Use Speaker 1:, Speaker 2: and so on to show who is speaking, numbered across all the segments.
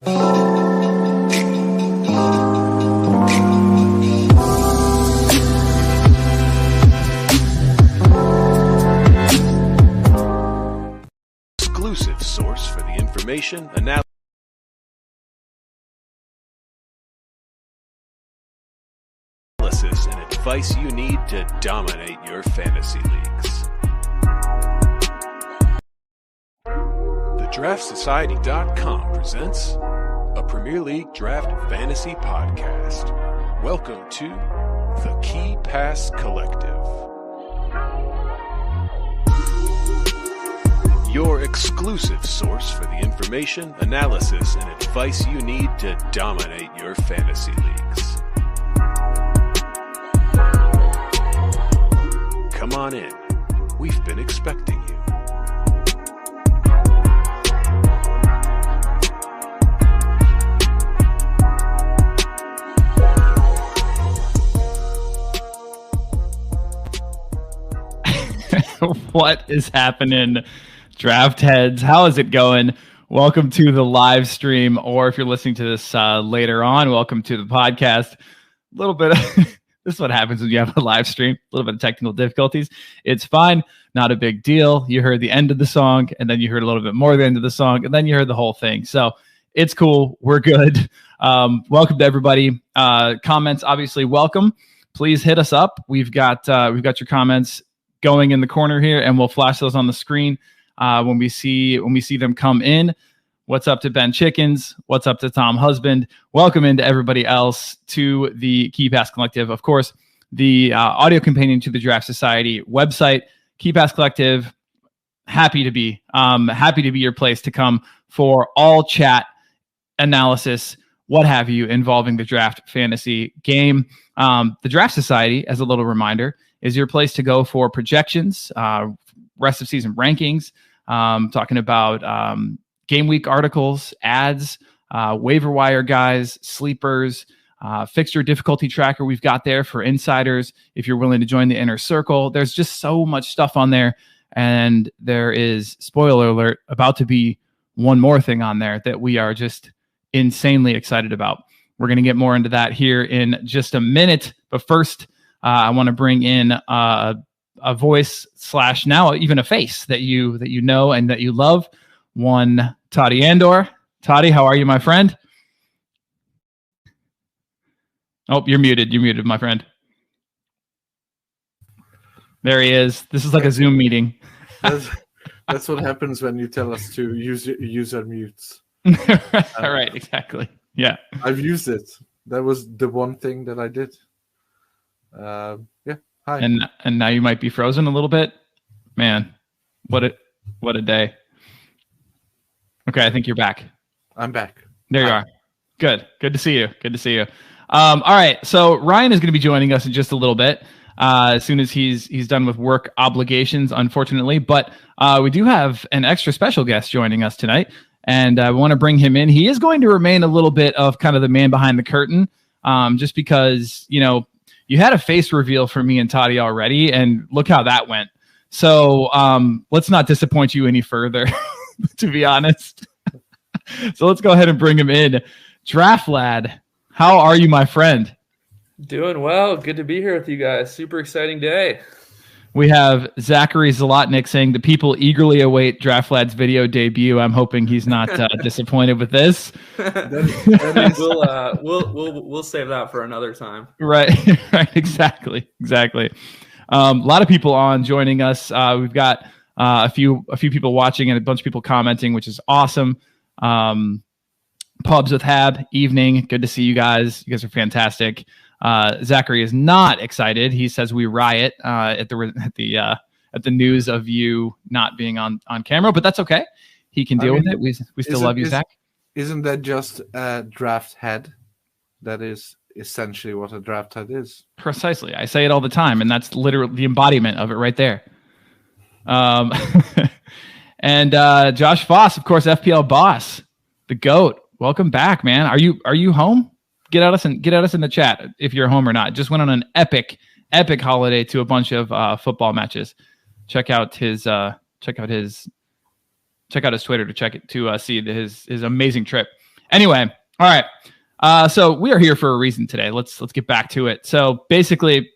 Speaker 1: Exclusive source for the information, analysis, and advice you need to dominate your fantasy leagues. TheDraftSociety.com presents a Premier League Draft Fantasy Podcast. Welcome to the Key Pass Collective. Your exclusive source for the information, analysis, and advice you need to dominate your fantasy leagues. Come on in. We've been expecting you.
Speaker 2: What is happening, draft heads? How is it going? Welcome to the live stream, or if you're listening to this later on, welcome to the podcast. A little bit of this is what happens when you have a live stream, a little bit of technical difficulties. It's fine, not a big deal. You heard the end of the song, and then you heard a little bit more of the end of the song, and then you heard the whole thing. So it's cool. We're good. Welcome to everybody. Comments, obviously, welcome. Please hit us up. We've got your comments going in the corner here, and we'll flash those on the screen when we see them come in. What's up to Ben Chickens? What's up to Tom Husband? Welcome into everybody else to the Key Pass Collective. Of course, the audio companion to the Draft Society website, Key Pass Collective. Happy to be your place to come for all chat, analysis, what have you, involving the draft fantasy game. The Draft Society, as a little reminder, is your place to go for projections, rest of season rankings, talking about Gameweek articles, ads, waiver wire guys, sleepers, fixture difficulty tracker we've got there for insiders. If you're willing to join the inner circle, there's just so much stuff on there. And there is, spoiler alert, about to be one more thing on there that we are just insanely excited about. We're going to get more into that here in just a minute. But first, I want to bring in a voice / now even a face that you know and that you love. One Tottiandor. Totti, how are you, my friend? Oh, you're muted. You're muted, my friend. There he is. This is like a Zoom meeting.
Speaker 3: That's what happens when you tell us to use our mutes.
Speaker 2: All right, exactly. Yeah.
Speaker 3: I've used it. That was the one thing that I did. Yeah. Hi.
Speaker 2: And now you might be frozen a little bit. Man, what a day. Okay, I think you're back.
Speaker 3: I'm back.
Speaker 2: There you are. Good to see you. Good to see you. All right, so Ryan is going to be joining us in just a little bit, as soon as he's done with work obligations, unfortunately. But we do have an extra special guest joining us tonight, and I want to bring him in. He is going to remain a little bit of kind of the man behind the curtain, just because, you had a face reveal for me and Totti already, and look how that went. So let's not disappoint you any further, to be honest. So let's go ahead and bring him in. Draft Lad, how are you, my friend?
Speaker 4: Doing well. Good to be here with you guys. Super exciting day.
Speaker 2: We have Zachary Zlotnick saying the people eagerly await Draft Lad's video debut. I'm hoping he's not disappointed with this.
Speaker 4: We'll save that for another time.
Speaker 2: Right. Exactly. A lot of people on joining us. We've got a few people watching and a bunch of people commenting, which is awesome. Pubs with Hab, evening. Good to see you guys. You guys are fantastic. Zachary is not excited. He says we riot at the news of you not being on camera, but that's okay. He can deal with it. We still love you, Zach.
Speaker 3: Isn't that just a draft head? That is essentially what a draft head is.
Speaker 2: Precisely. I say it all the time, and that's literally the embodiment of it right there. And Josh Foss, of course, FPL boss, the GOAT. Welcome back, man. Are you home? Get at us in the chat if you're home or not. Just went on an epic holiday to a bunch of football matches. Check out his Twitter to see his amazing trip. Anyway, all right. So we are here for a reason today. Let's get back to it. So basically,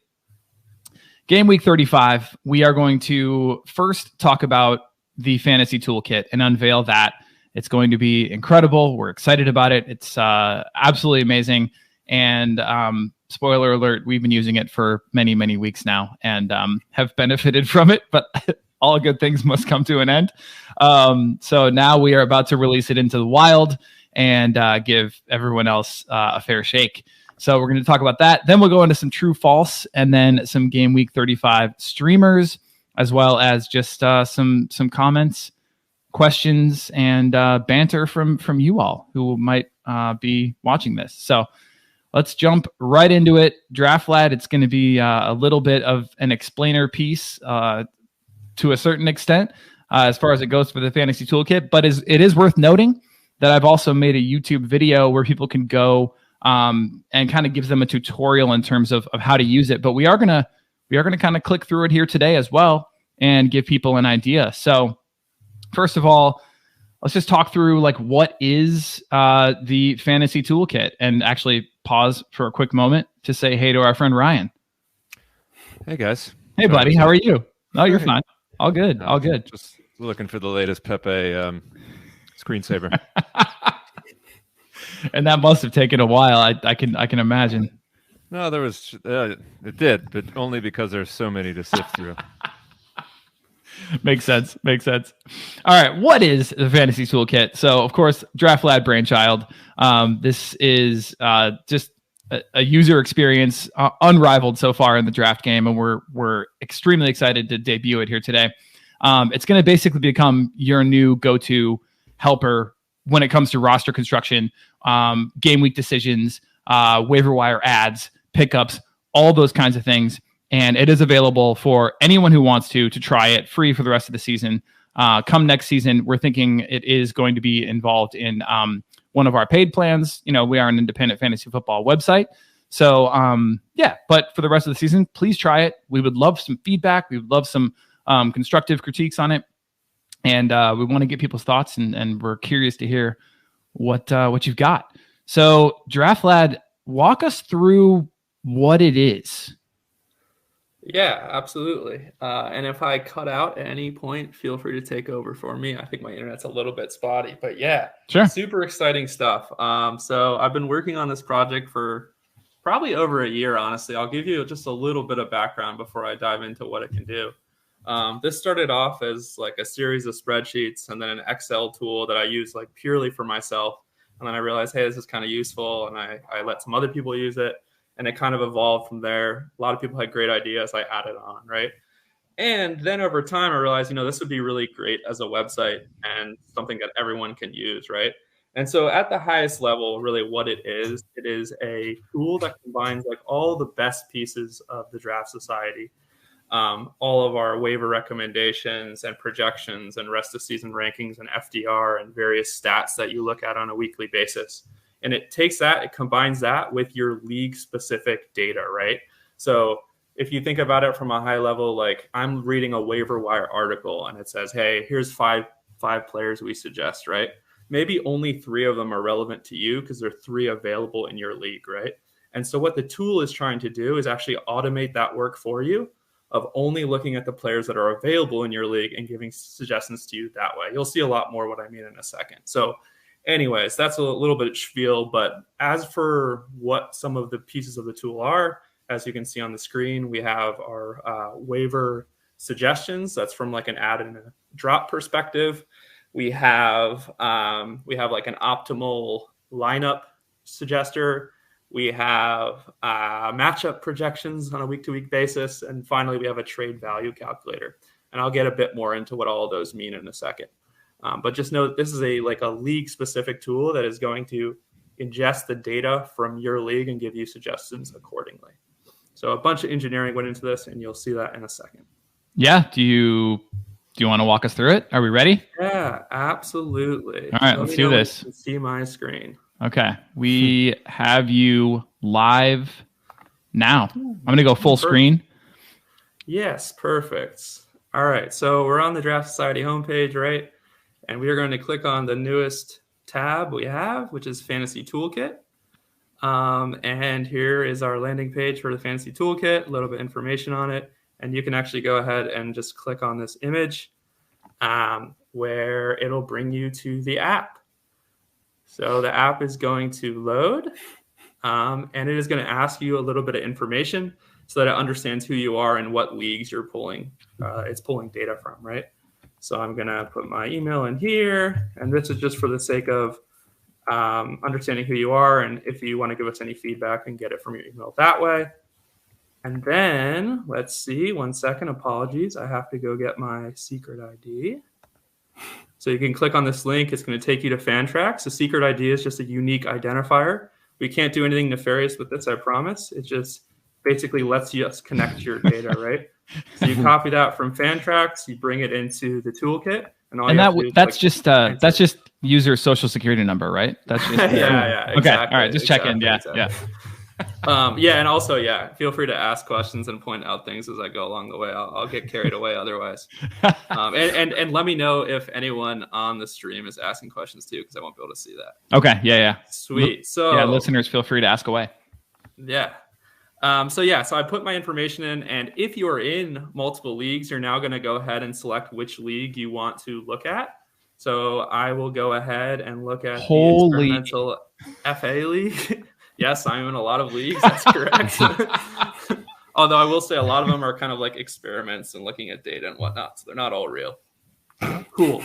Speaker 2: Game Week 35, we are going to first talk about the Fantasy Toolkit and unveil that. It's going to be incredible. We're excited about it. It's absolutely amazing. And spoiler alert, we've been using it for many, many weeks now and have benefited from it. But all good things must come to an end. So now we are about to release it into the wild and give everyone else a fair shake. So we're going to talk about that. Then we'll go into some true false and then some Game Week 35 streamers, as well as just some comments, questions, and banter from you all who might be watching this. So let's jump right into it. Draft Lad, it's going to be a little bit of an explainer piece to a certain extent as far as it goes for the Fantasy Toolkit. But it is worth noting that I've also made a YouTube video where people can go and kind of gives them a tutorial in terms of how to use it. But we are gonna kind of click through it here today as well and give people an idea. So first of all, let's just talk through like what is the Fantasy Toolkit, and actually pause for a quick moment to say hey to our friend Ryan.
Speaker 5: Hey guys.
Speaker 2: Hey buddy, how are you? Oh, you're fine. All good. All good.
Speaker 5: Just looking for the latest Pepe screensaver.
Speaker 2: And that must have taken a while. I can imagine.
Speaker 5: No, there was it did, but only because there's so many to sift through.
Speaker 2: Makes sense. All right, what is the Fantasy Toolkit? So, of course, Draft Lad brainchild. This is just a user experience unrivaled so far in the draft game, and we're extremely excited to debut it here today. It's going to basically become your new go-to helper when it comes to roster construction, game week decisions, waiver wire ads, pickups, all those kinds of things. And it is available for anyone who wants to try it free for the rest of the season. Come next season, we're thinking it is going to be involved in one of our paid plans. You know, we are an independent fantasy football website. So, but for the rest of the season, please try it. We would love some feedback. We would love some constructive critiques on it. And we want to get people's thoughts, and we're curious to hear what you've got. So, Draft Lad, walk us through what it is.
Speaker 4: Yeah, absolutely. And if I cut out at any point, feel free to take over for me. I think my internet's a little bit spotty, but yeah,
Speaker 2: sure.
Speaker 4: Super exciting stuff. So I've been working on this project for probably over a year, honestly. I'll give you just a little bit of background before I dive into what it can do. This started off as like a series of spreadsheets and then an Excel tool that I use like purely for myself. And then I realized, hey, this is kind of useful. And I let some other people use it. And it kind of evolved from there. A lot of people had great ideas. I added on, right? And then over time, I realized, this would be really great as a website and something that everyone can use, right? And so at the highest level, really what it is a tool that combines like all the best pieces of the Draft Society, all of our waiver recommendations and projections and rest of season rankings and FDR and various stats that you look at on a weekly basis. And it takes that, it combines that with your league specific data, right? So if you think about it from a high level, like I'm reading a waiver wire article and it says, hey, here's five players we suggest, right? Maybe only 3 of them are relevant to you because there are 3 available in your league, right? And so what the tool is trying to do is actually automate that work for you of only looking at the players that are available in your league and giving suggestions to you that way. You'll see a lot more what I mean in a second. So anyways, that's a little bit of spiel, but as for what some of the pieces of the tool are, as you can see on the screen, we have our waiver suggestions. That's from like an add and a drop perspective. We have like an optimal lineup suggester. We have matchup projections on a week-to-week basis. And finally, we have a trade value calculator. And I'll get a bit more into what all of those mean in a second. But just know that this is a league-specific tool that is going to ingest the data from your league and give you suggestions accordingly. So a bunch of engineering went into this, and you'll see that in a second.
Speaker 2: Yeah. Do you want to walk us through it? Are we ready?
Speaker 4: Yeah, absolutely.
Speaker 2: All right, let's do this.
Speaker 4: You can see my screen.
Speaker 2: Okay. We have you live now. I'm going to go full screen.
Speaker 4: Yes, perfect. All right. So we're on the Draft Society homepage, right? And we are going to click on the newest tab we have, which is Fantasy Toolkit. And here is our landing page for the Fantasy Toolkit, a little bit of information on it. And you can actually go ahead and just click on this image where it'll bring you to the app. So the app is going to load, and it is going to ask you a little bit of information so that it understands who you are and what leagues you're pulling. It's pulling data from, right? So I'm going to put my email in here, and this is just for the sake of understanding who you are, and if you want to give us any feedback and get it from your email that way. And then let's see, 1 second, apologies. I have to go get my secret ID. So you can click on this link. It's going to take you to Fantrax. The secret ID is just a unique identifier. We can't do anything nefarious with this, I promise. It just basically lets you connect your data, right? So you copy that from Fantrax, you bring it into the toolkit, and
Speaker 2: that's just user social security number, right? That's just
Speaker 4: yeah,
Speaker 2: okay. Exactly, all right, just check in. Yeah, exactly.
Speaker 4: And also, feel free to ask questions and point out things as I go along the way. I'll get carried away otherwise. And let me know if anyone on the stream is asking questions too, because I won't be able to see that.
Speaker 2: Okay. Yeah.
Speaker 4: Sweet. So
Speaker 2: listeners, feel free to ask away.
Speaker 4: Yeah. So I put my information in, and if you are in multiple leagues, you're now going to go ahead and select which league you want to look at. So I will go ahead and look at the experimental FA league. Yes, I'm in a lot of leagues. That's correct. Although I will say a lot of them are kind of like experiments and looking at data and whatnot. So they're not all real. Cool.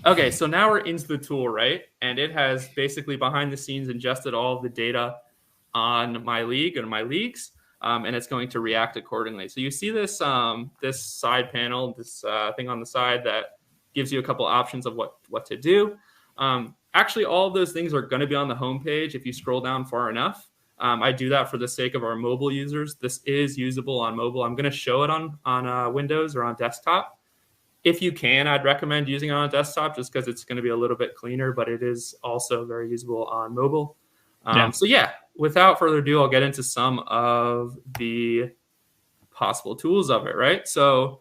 Speaker 4: Okay, so now we're into the tool, right? And it has basically behind the scenes ingested all of the data on my league and my leagues. And it's going to react accordingly. So you see this this side panel, this thing on the side that gives you a couple options of what to do. Actually, all of those things are going to be on the homepage if you scroll down far enough. I do that for the sake of our mobile users. This is usable on mobile. I'm going to show it on Windows or on desktop. If you can, I'd recommend using it on a desktop just because it's going to be a little bit cleaner, but it is also very usable on mobile. So without further ado, I'll get into some of the possible tools of it, right? So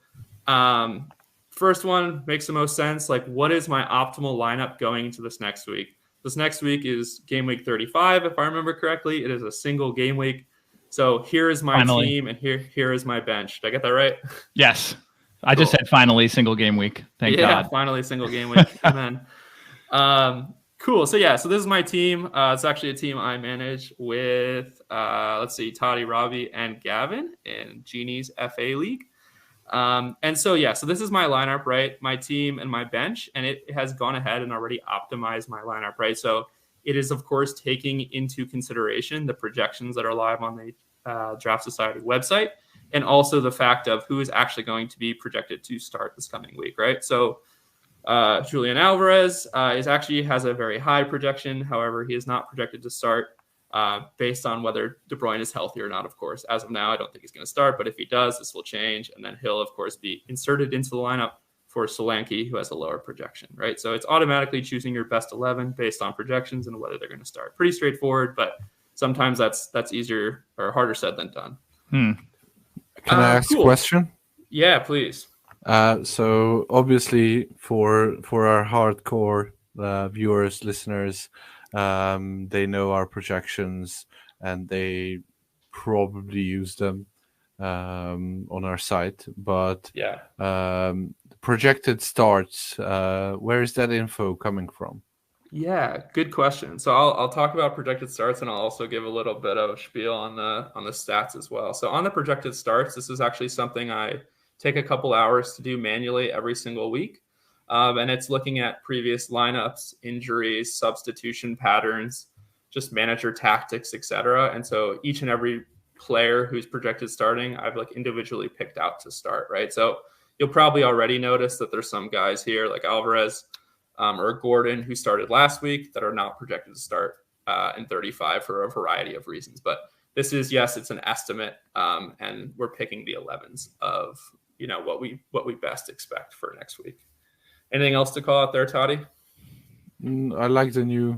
Speaker 4: first one makes the most sense. Like, what is my optimal lineup going into this next week? This next week is game week 35, if I remember correctly. It is a single game week. So here is my team, and here is my bench. Did I get that right?
Speaker 2: Yes. I just said finally single game week. Thank God.
Speaker 4: Yeah, finally single game week. Amen. Cool. So this is my team. It's actually a team I manage with, Totti, Robbie, and Gavin in Genie's FA League. So this is my lineup, right? My team and my bench, and it has gone ahead and already optimized my lineup, right? So it is, of course, taking into consideration the projections that are live on the Draft Society website, and also the fact of who is actually going to be projected to start this coming week, right? So Julian Alvarez has a very high projection. However, he is not projected to start based on whether De Bruyne is healthy or not, of course. As of now, I don't think he's going to start, but if he does, this will change. And then he'll, of course, be inserted into the lineup for Solanke, who has a lower projection, right? So it's automatically choosing your best 11 based on projections and whether they're going to start. Pretty straightforward, but sometimes that's easier or harder said than done.
Speaker 3: Can I ask a question?
Speaker 4: Yeah, please.
Speaker 3: So obviously for our hardcore viewers, listeners, they know our projections and they probably use them on our site. But projected starts, where is that info coming from?
Speaker 4: Yeah, good question. So I'll talk about projected starts, and I'll also give a little bit of a spiel on the stats as well. So on the projected starts, this is actually something I take a couple hours to do manually every single week. And it's looking at previous lineups, injuries, substitution patterns, just manager tactics, etc. And so each and every player who's projected starting, I've individually picked out to start, right? So you'll probably already notice that there's some guys here like Alvarez or Gordon who started last week that are not projected to start in 35 for a variety of reasons. But this is, it's an estimate, and we're picking the 11s of what we best expect for next week. Anything else to call out there, Totti?
Speaker 3: I like the new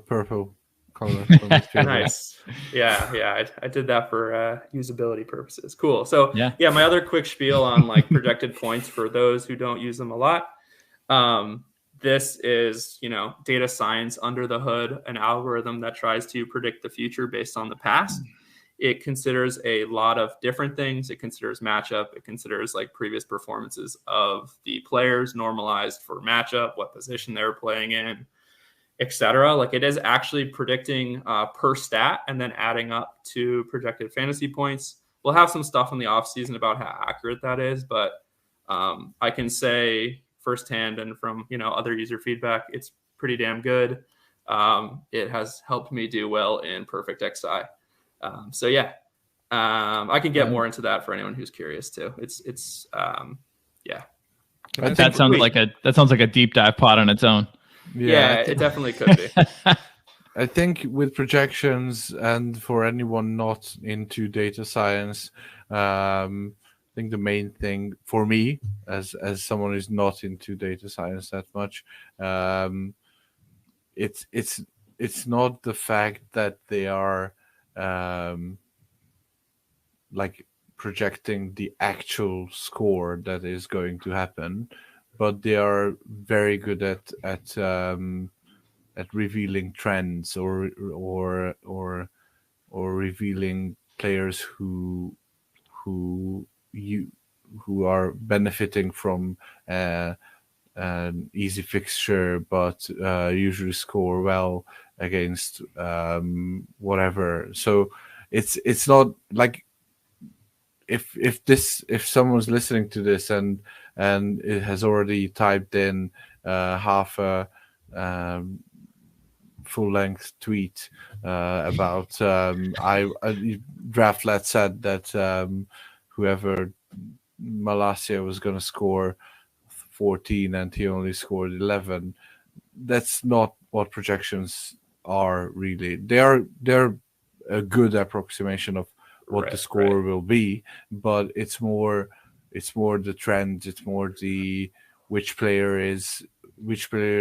Speaker 3: purple color.
Speaker 4: Nice. Yeah. I did that for usability purposes. Cool. So my other quick spiel on projected points for those who don't use them a lot. This is, data science under the hood, an algorithm that tries to predict the future based on the past. It considers a lot of different things. It considers matchup. It considers like previous performances of the players normalized for matchup, what position they're playing in, etc. Like, it is actually predicting per stat and then adding up to projected fantasy points. We'll have some stuff in the offseason about how accurate that is, but I can say firsthand and from other user feedback, it's pretty damn good. It has helped me do well in Perfect XI. So yeah, I can get more into that for anyone who's curious too. It's yeah.
Speaker 2: That sounds like a deep dive pod on its own.
Speaker 4: Yeah, it definitely could be.
Speaker 3: I think with projections, and for anyone not into data science, I think the main thing for me, as someone who's not into data science that much, it's not the fact that they are like projecting the actual score that is going to happen, but they are very good at revealing trends or revealing players who are benefiting from an easy fixture, but usually score well against whatever. So it's not like if someone's listening to this and it has already typed in half a full-length tweet about DraftLad said that whoever Malacia was going to score 14 and he only scored 11. That's not what projections are really. They're a good approximation of what the score will be, but it's more the trend. It's more the which player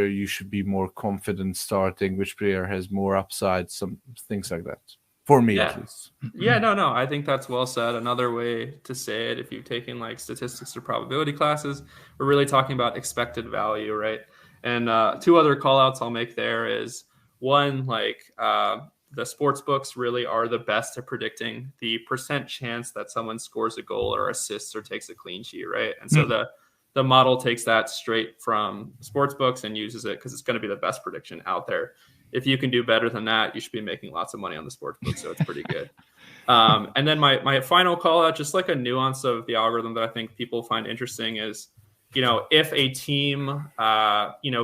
Speaker 3: you should be more confident starting, which player has more upside, some things like that. For me, at least.
Speaker 4: Yeah, no, I think that's well said. Another way to say it, if you've taken like statistics or probability classes, we're really talking about expected value, right? And two other call outs I'll make there is one, like the sports books really are the best at predicting the percent chance that someone scores a goal or assists or takes a clean sheet, right? And so the model takes that straight from sports books and uses it because it's going to be the best prediction out there. If you can do better than that, you should be making lots of money on the sports book. So it's pretty good. And then my final call out, just like a nuance of the algorithm that I think people find interesting is, if a team,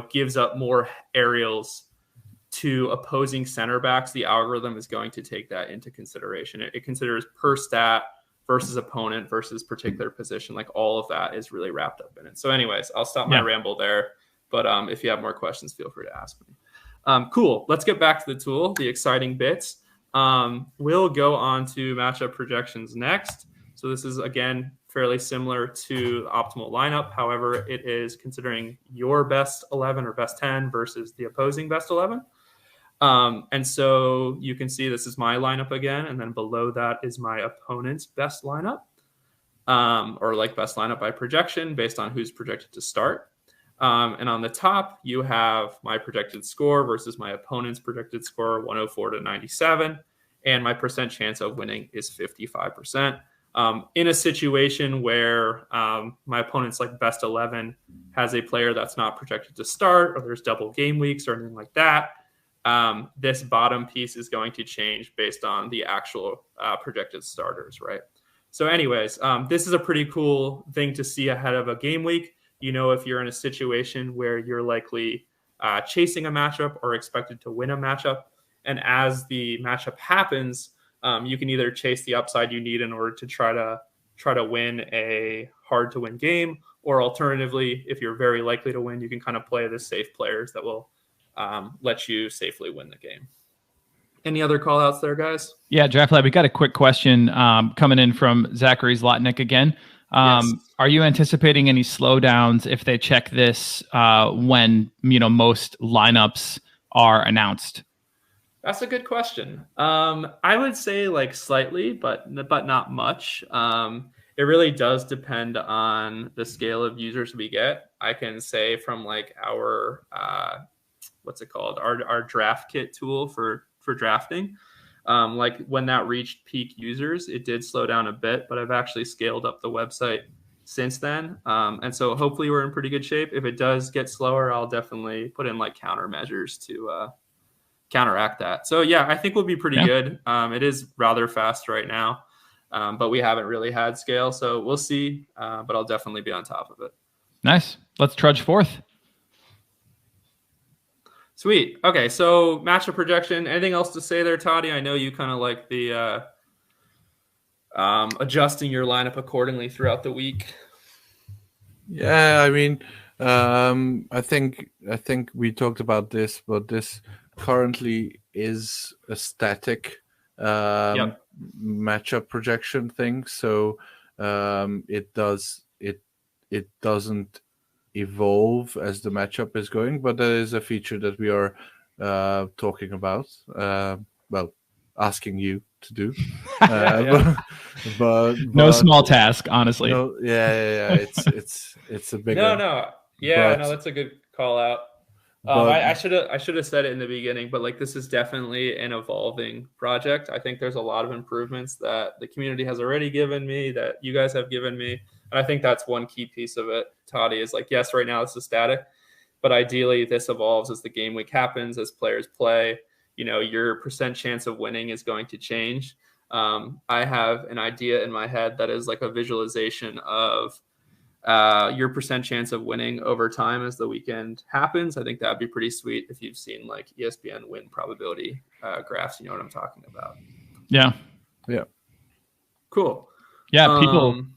Speaker 4: gives up more aerials to opposing center backs, the algorithm is going to take that into consideration. It considers per stat versus opponent versus particular position. Like, all of that is really wrapped up in it. So anyways, I'll stop my ramble there. But if you have more questions, feel free to ask me. Cool. Let's get back to the tool, the exciting bits. We'll go on to matchup projections next. So this is, again, fairly similar to the optimal lineup. However, it is considering your best 11 or best 10 versus the opposing best 11. And so you can see this is my lineup again. And then below that is my opponent's best lineup, or like best lineup by projection based on who's projected to start. And on the top, you have my projected score versus my opponent's projected score, 104 to 97. And my percent chance of winning is 55%. In a situation where my opponent's like best 11 has a player that's not projected to start, or there's double game weeks or anything like that, this bottom piece is going to change based on the actual projected starters, right? So anyways, this is a pretty cool thing to see ahead of a game week. If you're in a situation where you're likely chasing a matchup or expected to win a matchup, and as the matchup happens, you can either chase the upside you need in order to try to win a hard to win game, or alternatively, if you're very likely to win, you can kind of play the safe players that will let you safely win the game. Any other call outs there, guys?
Speaker 2: Yeah, Draft Lab, we got a quick question coming in from Zachary Zlotnick again.
Speaker 4: Yes.
Speaker 2: Are you anticipating any slowdowns if they check this when most lineups are announced?
Speaker 4: That's a good question. I would say like slightly, but not much. it really does depend on the scale of users we get. I can say from like our what's it called, our draft kit tool for drafting, like when that reached peak users, it did slow down a bit, but I've actually scaled up the website since then, and so hopefully we're in pretty good shape. If it does get slower, I'll definitely put in like countermeasures to counteract that. So yeah, I think we'll be pretty good. It is rather fast right now, but we haven't really had scale, so we'll see, but I'll definitely be on top of it.
Speaker 2: Nice. Let's trudge forth.
Speaker 4: Sweet. Okay, so matchup projection. Anything else to say there, Totti? I know you kind of like the adjusting your lineup accordingly throughout the week.
Speaker 3: Yeah, I mean, I think we talked about this, but this currently is a static matchup projection thing. So it doesn't evolve as the matchup is going, but there is a feature that we are talking about. Well, asking you to do, but
Speaker 2: no small task, honestly.
Speaker 3: No, yeah. It's a big
Speaker 4: no, that's a good call out. I should have said it in the beginning, but like this is definitely an evolving project. I think there's a lot of improvements that the community has already given me, that you guys have given me. And I think that's one key piece of it, Totti, is like, yes, right now this is static, but ideally this evolves as the game week happens, as players play. You know, your percent chance of winning is going to change. I have an idea in my head that is like a visualization of your percent chance of winning over time as the weekend happens. I think that'd be pretty sweet if you've seen like ESPN win probability graphs. You know what I'm talking about?
Speaker 2: Yeah.
Speaker 4: Cool.
Speaker 2: Yeah,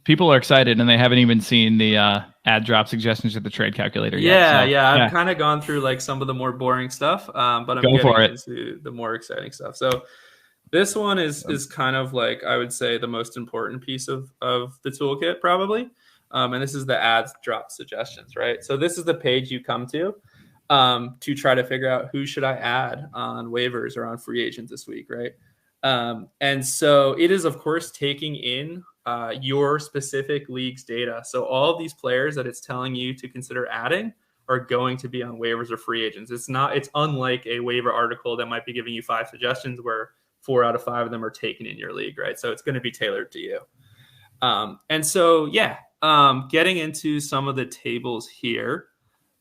Speaker 2: people are excited, and they haven't even seen the ad drop suggestions of the trade calculator yet.
Speaker 4: I've kind of gone through like some of the more boring stuff, but I'm getting into the more exciting stuff. So this one is kind of like, I would say, the most important piece of the toolkit probably. And this is the ads drop suggestions, right? So this is the page you come to try to figure out who should I add on waivers or on free agent this week, right? And so it is, of course, taking in your specific league's data. So all of these players that it's telling you to consider adding are going to be on waivers or free agents. It's unlike a waiver article that might be giving you 5 suggestions where 4 out of 5 of them are taken in your league, right? So it's going to be tailored to you. And so, getting into some of the tables here,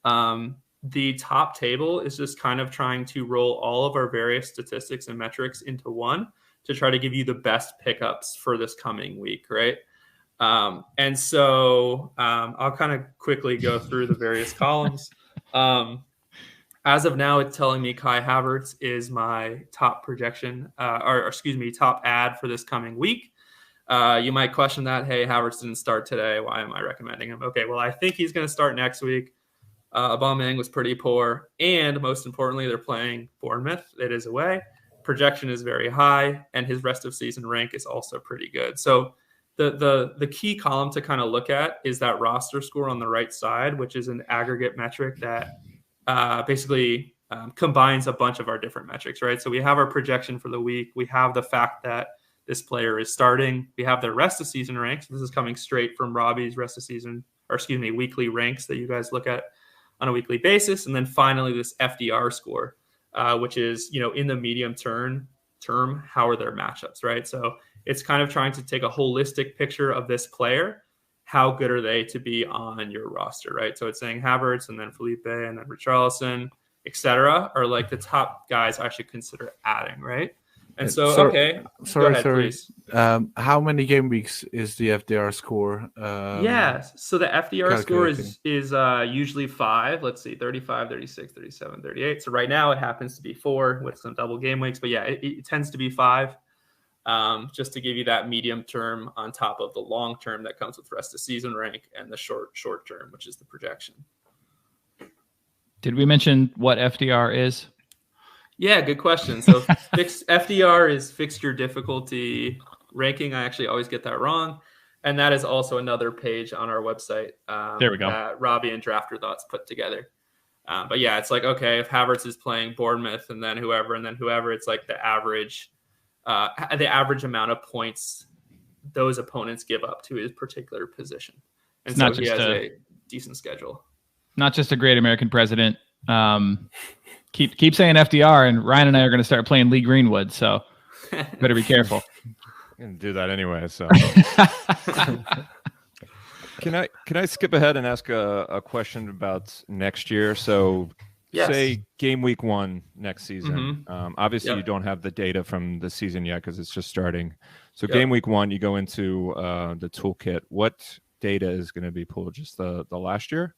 Speaker 4: the top table is just kind of trying to roll all of our various statistics and metrics into one to try to give you the best pickups for this coming week, right? And so I'll kind of quickly go through the various columns. As of now, it's telling me Kai Havertz is my top projection, top ad for this coming week. You might question that, hey, Havertz didn't start today. Why am I recommending him? Okay, well, I think he's going to start next week. Aubameyang was pretty poor. And most importantly, they're playing Bournemouth. It is away. Projection is very high, and his rest of season rank is also pretty good. So the key column to kind of look at is that roster score on the right side, which is an aggregate metric that basically combines a bunch of our different metrics, right? So we have our projection for the week. We have the fact that this player is starting. We have their rest of season ranks. This is coming straight from Robbie's weekly ranks that you guys look at on a weekly basis. And then finally, this FDR score, which is, in the medium term, how are their matchups, right? So it's kind of trying to take a holistic picture of this player. How good are they to be on your roster, right? So it's saying Havertz and then Felipe and then Richarlison, etc., are like the top guys I should consider adding, right? And so,
Speaker 3: sorry.
Speaker 4: Please.
Speaker 3: How many game weeks is the FDR score?
Speaker 4: So the FDR score is usually 5. Let's see, 35, 36, 37, 38. So right now it happens to be 4 with some double game weeks. But yeah, it tends to be 5, just to give you that medium term on top of the long term that comes with rest of season rank and the short term, which is the projection.
Speaker 2: Did we mention what FDR is?
Speaker 4: Yeah, good question. So FDR is fixture difficulty ranking. I actually always get that wrong. And that is also another page on our website.
Speaker 2: There we go.
Speaker 4: That Robbie and Drafter Thoughts put together. But yeah, it's like, okay, if Havertz is playing Bournemouth and then whoever, it's like the average amount of points those opponents give up to his particular position. And
Speaker 2: It's
Speaker 4: so
Speaker 2: not
Speaker 4: he
Speaker 2: just
Speaker 4: has
Speaker 2: a-
Speaker 4: a decent schedule.
Speaker 2: Not just a great American president. Keep saying FDR, and Ryan and I are going to start playing Lee Greenwood. So better be careful.
Speaker 5: I'm gonna do that anyway. So can I skip ahead and ask a question about next year? So
Speaker 4: Yes.
Speaker 5: say game week 1 next season. Obviously,
Speaker 4: Yep.
Speaker 5: you don't have the data from the season yet because it's just starting. So
Speaker 4: Yep.
Speaker 5: game week 1, you go into the toolkit. What data is going to be pulled? Just the last year?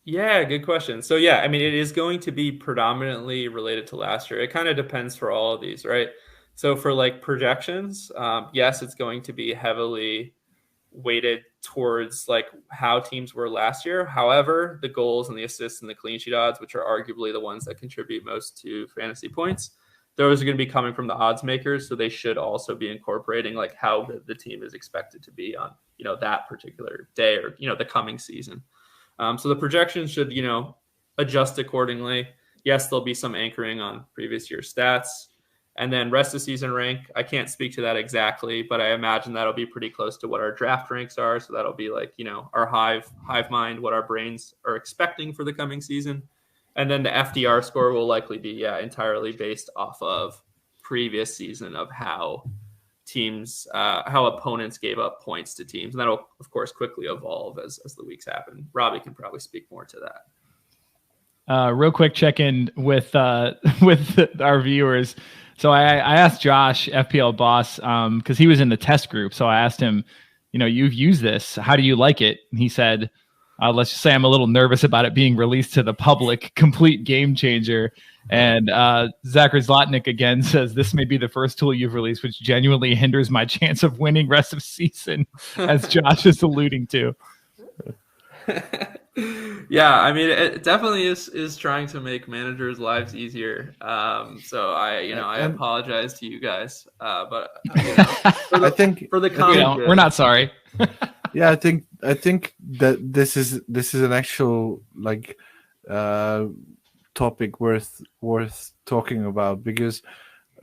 Speaker 4: Yeah, good question. So yeah, I mean, it is going to be predominantly related to last year. It kind of depends for all of these, right? So for like projections, yes, it's going to be heavily weighted towards like how teams were last year. However, the goals and the assists and the clean sheet odds, which are arguably the ones that contribute most to fantasy points, those are going to be coming from the odds makers. So they should also be incorporating like how good the team is expected to be on, that particular day or, the coming season. So the projections should, adjust accordingly. Yes, there'll be some anchoring on previous year stats. And then rest of season rank, I can't speak to that exactly, but I imagine that'll be pretty close to what our draft ranks are. So that'll be like, our hive mind, what our brains are expecting for the coming season. And then the FDR score will likely be, entirely based off of previous season of how teams, how opponents gave up points to teams. And that'll, of course, quickly evolve as the weeks happen. Robbie can probably speak more to that.
Speaker 2: Real quick check-in with our viewers. So I asked Josh, FPL boss, because he was in the test group. So I asked him, you've used this. How do you like it? And he said, let's just say I'm a little nervous about it being released to the public. Complete game changer. And Zachary Zlotnick again says, this may be the first tool you've released which genuinely hinders my chance of winning rest of season, as Josh is alluding to.
Speaker 4: Yeah, I mean, it definitely is trying to make managers' lives easier. So I apologize to you guys, but
Speaker 3: I think
Speaker 4: for the comment,
Speaker 2: we're not sorry.
Speaker 3: Yeah, I think that this is an actual like topic worth talking about, because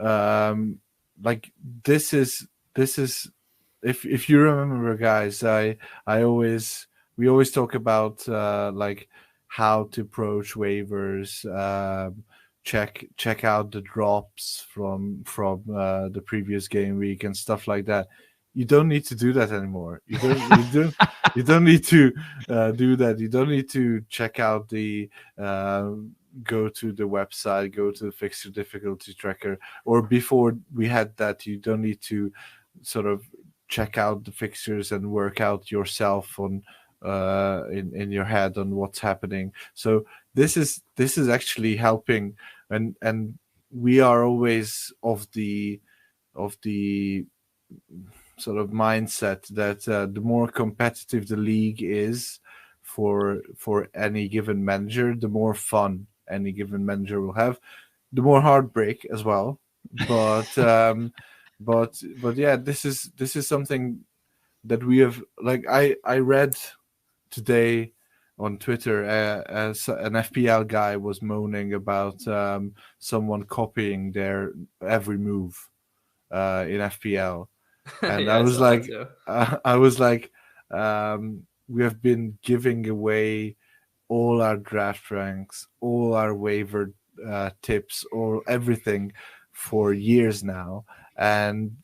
Speaker 3: like this is if you remember, guys, we always talk about like how to approach waivers, check out the drops from the previous game week and stuff like that. You don't need to do that anymore. You don't need to do that. You don't need to check out the go to the website, go to the fixture difficulty tracker, or before we had that, you don't need to sort of check out the fixtures and work out yourself on in your head on what's happening. So this is actually helping, and we are always of the sort of mindset that the more competitive the league is for any given manager, the more fun any given manager will have, the more heartbreak as well. But but yeah, this is something that we have, like I read today on Twitter as an FPL guy was moaning about someone copying their every move in FPL. And
Speaker 4: Yeah,
Speaker 3: I was like,
Speaker 4: too.
Speaker 3: we have been giving away all our draft ranks, all our waiver tips, or everything for years now, and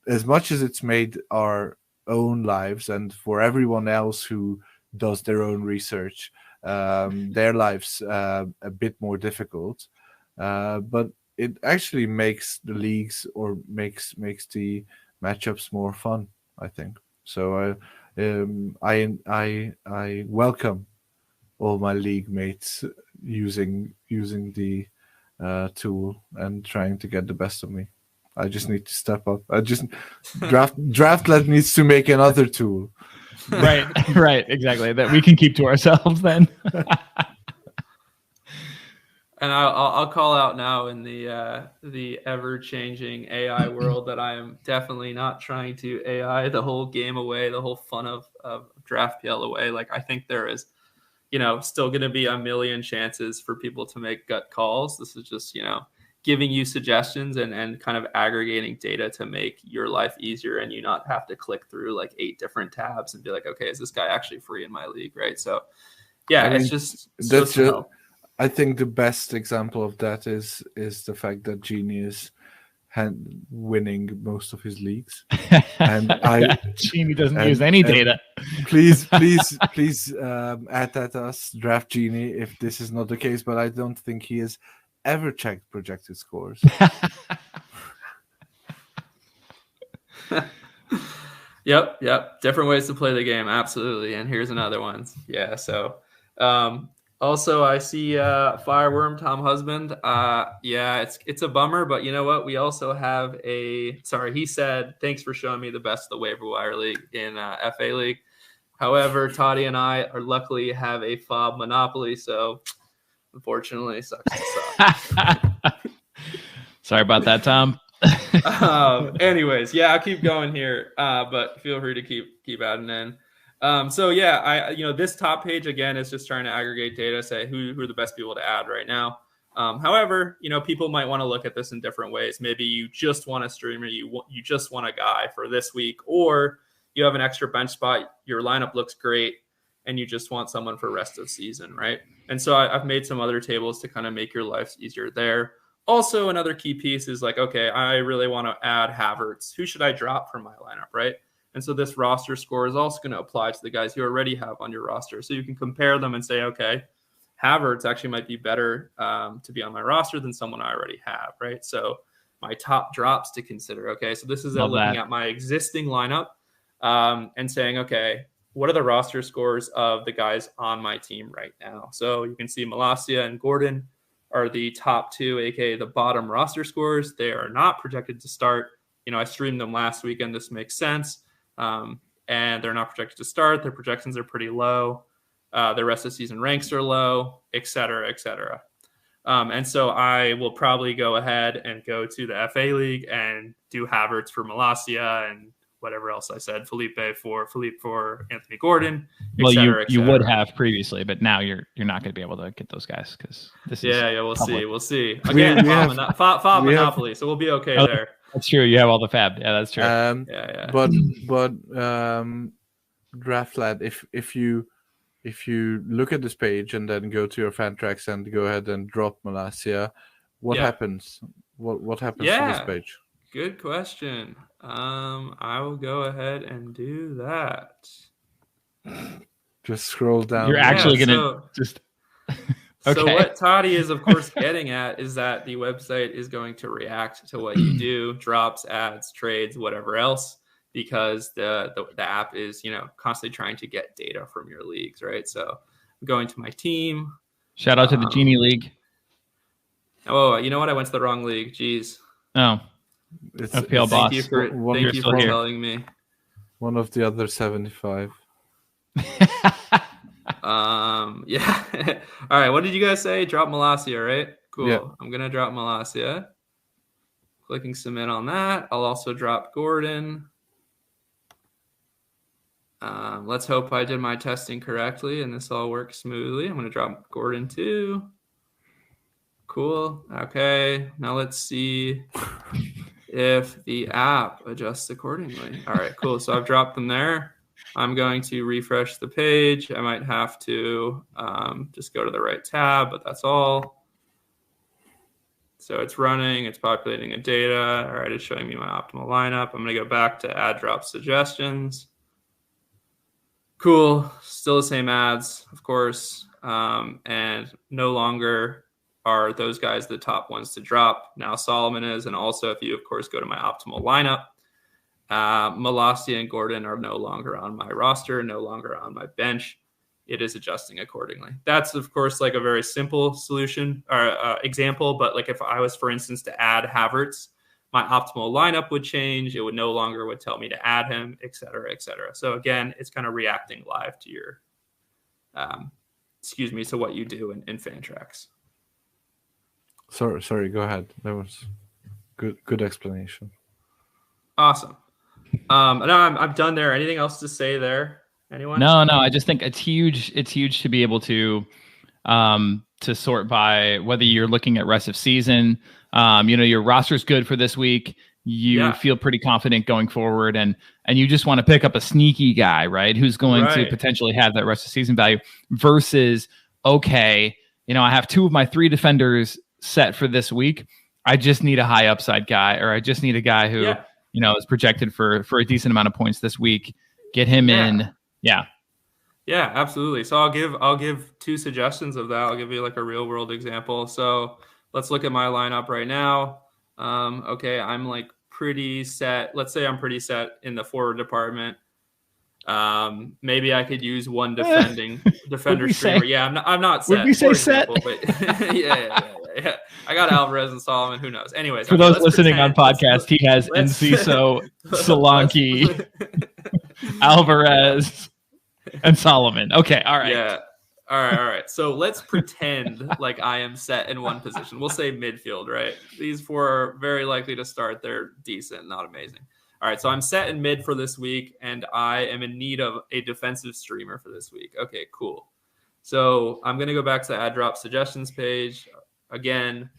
Speaker 3: as much as it's made our own lives, and for everyone else who does their own research, their lives a bit more difficult, but it actually makes the leagues, or makes the matchups more fun, I think. So I welcome all my league mates using the tool and trying to get the best of me. I just need to step up. Draftlet needs to make another tool.
Speaker 2: Right, exactly. That we can keep to ourselves then.
Speaker 4: And I'll call out now in the ever-changing AI world that I am definitely not trying to AI the whole game away, the whole fun of draft PL away. Like, I think there is, still going to be a million chances for people to make gut calls. This is just, giving you suggestions and kind of aggregating data to make your life easier, and you not have to click through like 8 different tabs and be like, okay, is this guy actually free in my league, right? So yeah, it's just
Speaker 3: I think the best example of that is the fact that Genie is winning most of his leagues, and
Speaker 2: Genie doesn't use any data.
Speaker 3: Please add that us Draft Genie if this is not the case, but I don't think he has ever checked projected scores.
Speaker 4: Yep. Different ways to play the game. Absolutely. And here's another one. Yeah. So, also I see, Fireworm, Tom Husband. Yeah, it's a bummer, but you know what? We also have he said, thanks for showing me the best of the waiver wire league in, FA league. However, Totti and I luckily have a FOB monopoly. So unfortunately, sucks to suck.
Speaker 2: Sorry about that, Tom.
Speaker 4: Anyways, yeah, I'll keep going here, but feel free to keep adding in. So yeah, this top page again is just trying to aggregate data, say who are the best people to add right now. However, people might want to look at this in different ways. Maybe you just want a streamer, you just want a guy for this week, or you have an extra bench spot, your lineup looks great, and you just want someone for rest of season, right? And so I've made some other tables to kind of make your life easier there. Also, another key piece is like, okay, I really want to add Havertz. Who should I drop from my lineup, right? And so this roster score is also going to apply to the guys you already have on your roster. So you can compare them and say, okay, Havertz actually might be better to be on my roster than someone I already have, right? So my top drops to consider. Okay, so this is looking at my existing lineup and saying, okay, what are the roster scores of the guys on my team right now? So you can see Malacia and Gordon are the top 2, aka the bottom roster scores. They are not projected to start. I streamed them last weekend. This makes sense. And they're not projected to start. Their projections are pretty low. The rest of the season ranks are low, et cetera, et cetera. And so I will probably go ahead and go to the FA League and do Havertz for Malacia and whatever else I said, Felipe for Anthony Gordon, et cetera,
Speaker 2: you would have previously, but now you're not going to be able to get those guys because this is
Speaker 4: we'll see. Again, FOB monopoly, so we'll be okay there.
Speaker 2: That's true. You have all the fab. Yeah, that's true.
Speaker 3: But Draft Lad, if you look at this page and then go to your fan tracks and go ahead and drop Malacia, what happens? What happens to this page?
Speaker 4: Good question. I will go ahead and do that.
Speaker 3: Just scroll down.
Speaker 2: You're actually gonna just. Okay.
Speaker 4: So what Totti is, of course, getting at is that the website is going to react to what you do, drops, ads, trades, whatever else, because the app is constantly trying to get data from your leagues, right? So I'm going to my team.
Speaker 2: Shout out to the Genie League.
Speaker 4: Oh, you know what? I went to the wrong league. Jeez.
Speaker 2: Oh.
Speaker 3: It's
Speaker 2: FPL boss.
Speaker 4: Thank you for telling me.
Speaker 3: One of the other 75.
Speaker 4: Yeah. All right. What did you guys say? Drop Malacia, right? Cool.
Speaker 3: Yeah.
Speaker 4: I'm gonna drop Malacia. Clicking submit on that. I'll also drop Gordon. Let's hope I did my testing correctly and this all works smoothly. I'm gonna drop Gordon too. Cool. Okay. Now let's see if the app adjusts accordingly. All right, cool. So I've dropped them there. I'm going to refresh the page. I might have to just go to the right tab, but that's all. So it's running. It's populating the data. All right, it's showing me my optimal lineup. I'm going to go back to add drop suggestions. Cool. Still the same ads, of course, and no longer are those guys the top ones to drop. Now Solomon is, and also if you, of course, go to my optimal lineup, Malacia and Gordon are no longer on my roster, no longer on my bench. It is adjusting accordingly. That's, of course, like a very simple solution or example, but like if I was, for instance, to add Havertz, my optimal lineup would change. It would no longer would tell me to add him, et cetera, et cetera. So again, it's kind of reacting live to your, to what you do in Fantrax.
Speaker 3: Sorry, go ahead. That was good explanation.
Speaker 4: Awesome. No, I'm done there. Anything else to say there? Anyone?
Speaker 2: No. I just think it's huge. It's huge to be able to to sort by whether you're looking at rest of season. Your roster's good for this week. You feel pretty confident going forward, and you just want to pick up a sneaky guy, right? Who's going to potentially have that rest of season value versus, okay, I have 2 of my 3 defenders set for this week. I just need a high upside guy, or I just need a guy who, is projected for a decent amount of points this week. Get him in. Yeah.
Speaker 4: Yeah, absolutely. So I'll give 2 suggestions of that. I'll give you like a real world example. So let's look at my lineup right now. Okay, I'm like pretty set. Let's say I'm pretty set in the forward department. Maybe I could use one defender streamer. Yeah, I'm not set.
Speaker 2: Would we say set?
Speaker 4: But yeah. I got Alvarez and Solomon. Who knows? Anyways,
Speaker 2: for those listening on podcast, he has Enciso, Solanke, Alvarez, and Solomon. Okay, all right.
Speaker 4: Yeah. All right. So let's pretend like I am set in one position. We'll say midfield, right? These 4 are very likely to start. They're decent, not amazing. All right, so I'm set in mid for this week, and I am in need of a defensive streamer for this week. Okay, cool. So I'm going to go back to the ad drop suggestions page. Again,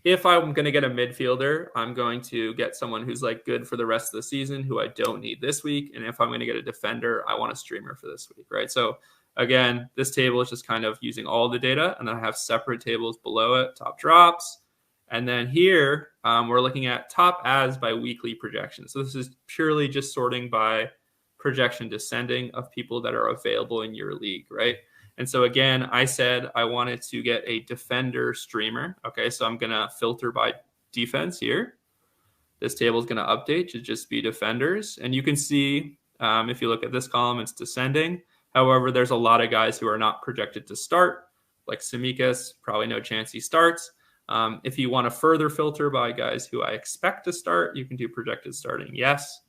Speaker 4: if I'm going to get a midfielder, I'm going to get someone who's like good for the rest of the season, who I don't need this week. And if I'm going to get a defender, I want a streamer for this week, right? So again, this table is just kind of using all the data, and then I have separate tables below it, top drops. And then here, we're looking at top ads by weekly projection. So this is purely just sorting by projection descending of people that are available in your league, right? And so again, I said I wanted to get a defender streamer. Okay, so I'm going to filter by defense here. This table is going to update to just be defenders. And you can see, if you look at this column, it's descending. However, there's a lot of guys who are not projected to start, like Simikas, probably no chance he starts. If you want to further filter by guys who I expect to start, you can do projected starting, yes.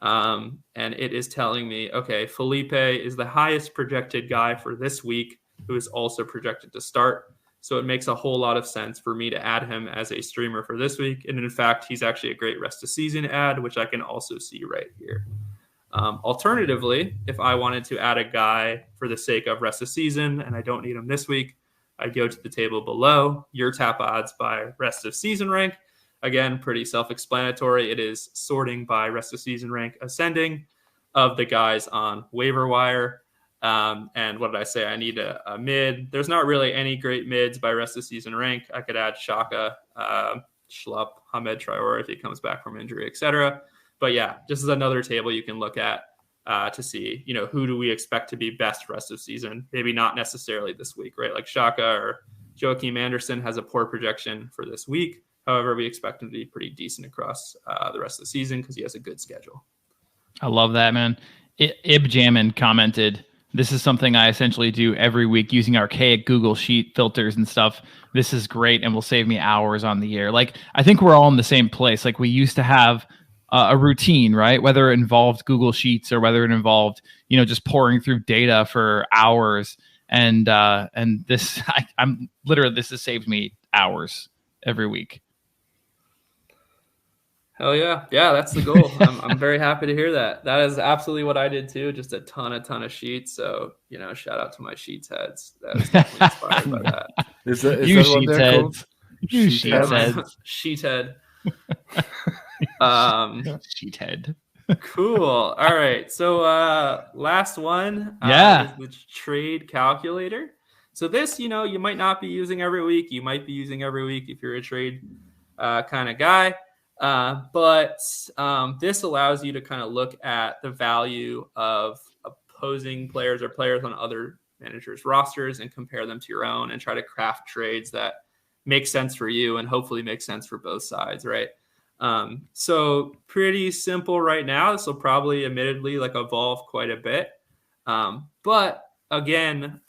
Speaker 4: And it is telling me, okay, Felipe is the highest projected guy for this week, who is also projected to start. So it makes a whole lot of sense for me to add him as a streamer for this week. And in fact, he's actually a great rest of season ad, which I can also see right here. Alternatively, if I wanted to add a guy for the sake of rest of season and I don't need him this week, I go to the table below, your tap odds by rest of season rank. Again, pretty self-explanatory. It is sorting by rest of season rank ascending of the guys on waiver wire. And what did I say? I need a mid. There's not really any great mids by rest of season rank. I could add Shaka, Schlupp, Hamed Traore if he comes back from injury, etc. But yeah, this is another table you can look at to see, who do we expect to be best rest of season? Maybe not necessarily this week, right? Like Shaka or Joachim Anderson has a poor projection for this week. However, we expect him to be pretty decent across the rest of the season because he has a good schedule.
Speaker 2: I love that, man. Ibjamin commented, this is something I essentially do every week using archaic Google Sheet filters and stuff. This is great and will save me hours on the year. Like, I think we're all in the same place. Like, we used to have a routine, right? Whether it involved Google Sheets or whether it involved, just pouring through data for hours. And this, I'm literally, this has saved me hours every week.
Speaker 4: Hell yeah. Yeah, that's the goal. I'm very happy to hear that. That is absolutely what I did too. Just a ton of sheets. So, shout out to my sheets heads. That was definitely inspired by that.
Speaker 3: Is that what they're called?
Speaker 2: You sheets heads.
Speaker 4: Sheet head.
Speaker 2: Sheet head.
Speaker 4: Cool. All right. So last one is the trade calculator. So this, you might not be using every week. You might be using every week if you're a trade kind of guy. But this allows you to kind of look at the value of opposing players or players on other managers' rosters and compare them to your own and try to craft trades that make sense for you and hopefully make sense for both sides, right? So pretty simple right now. This will probably admittedly evolve quite a bit. But again,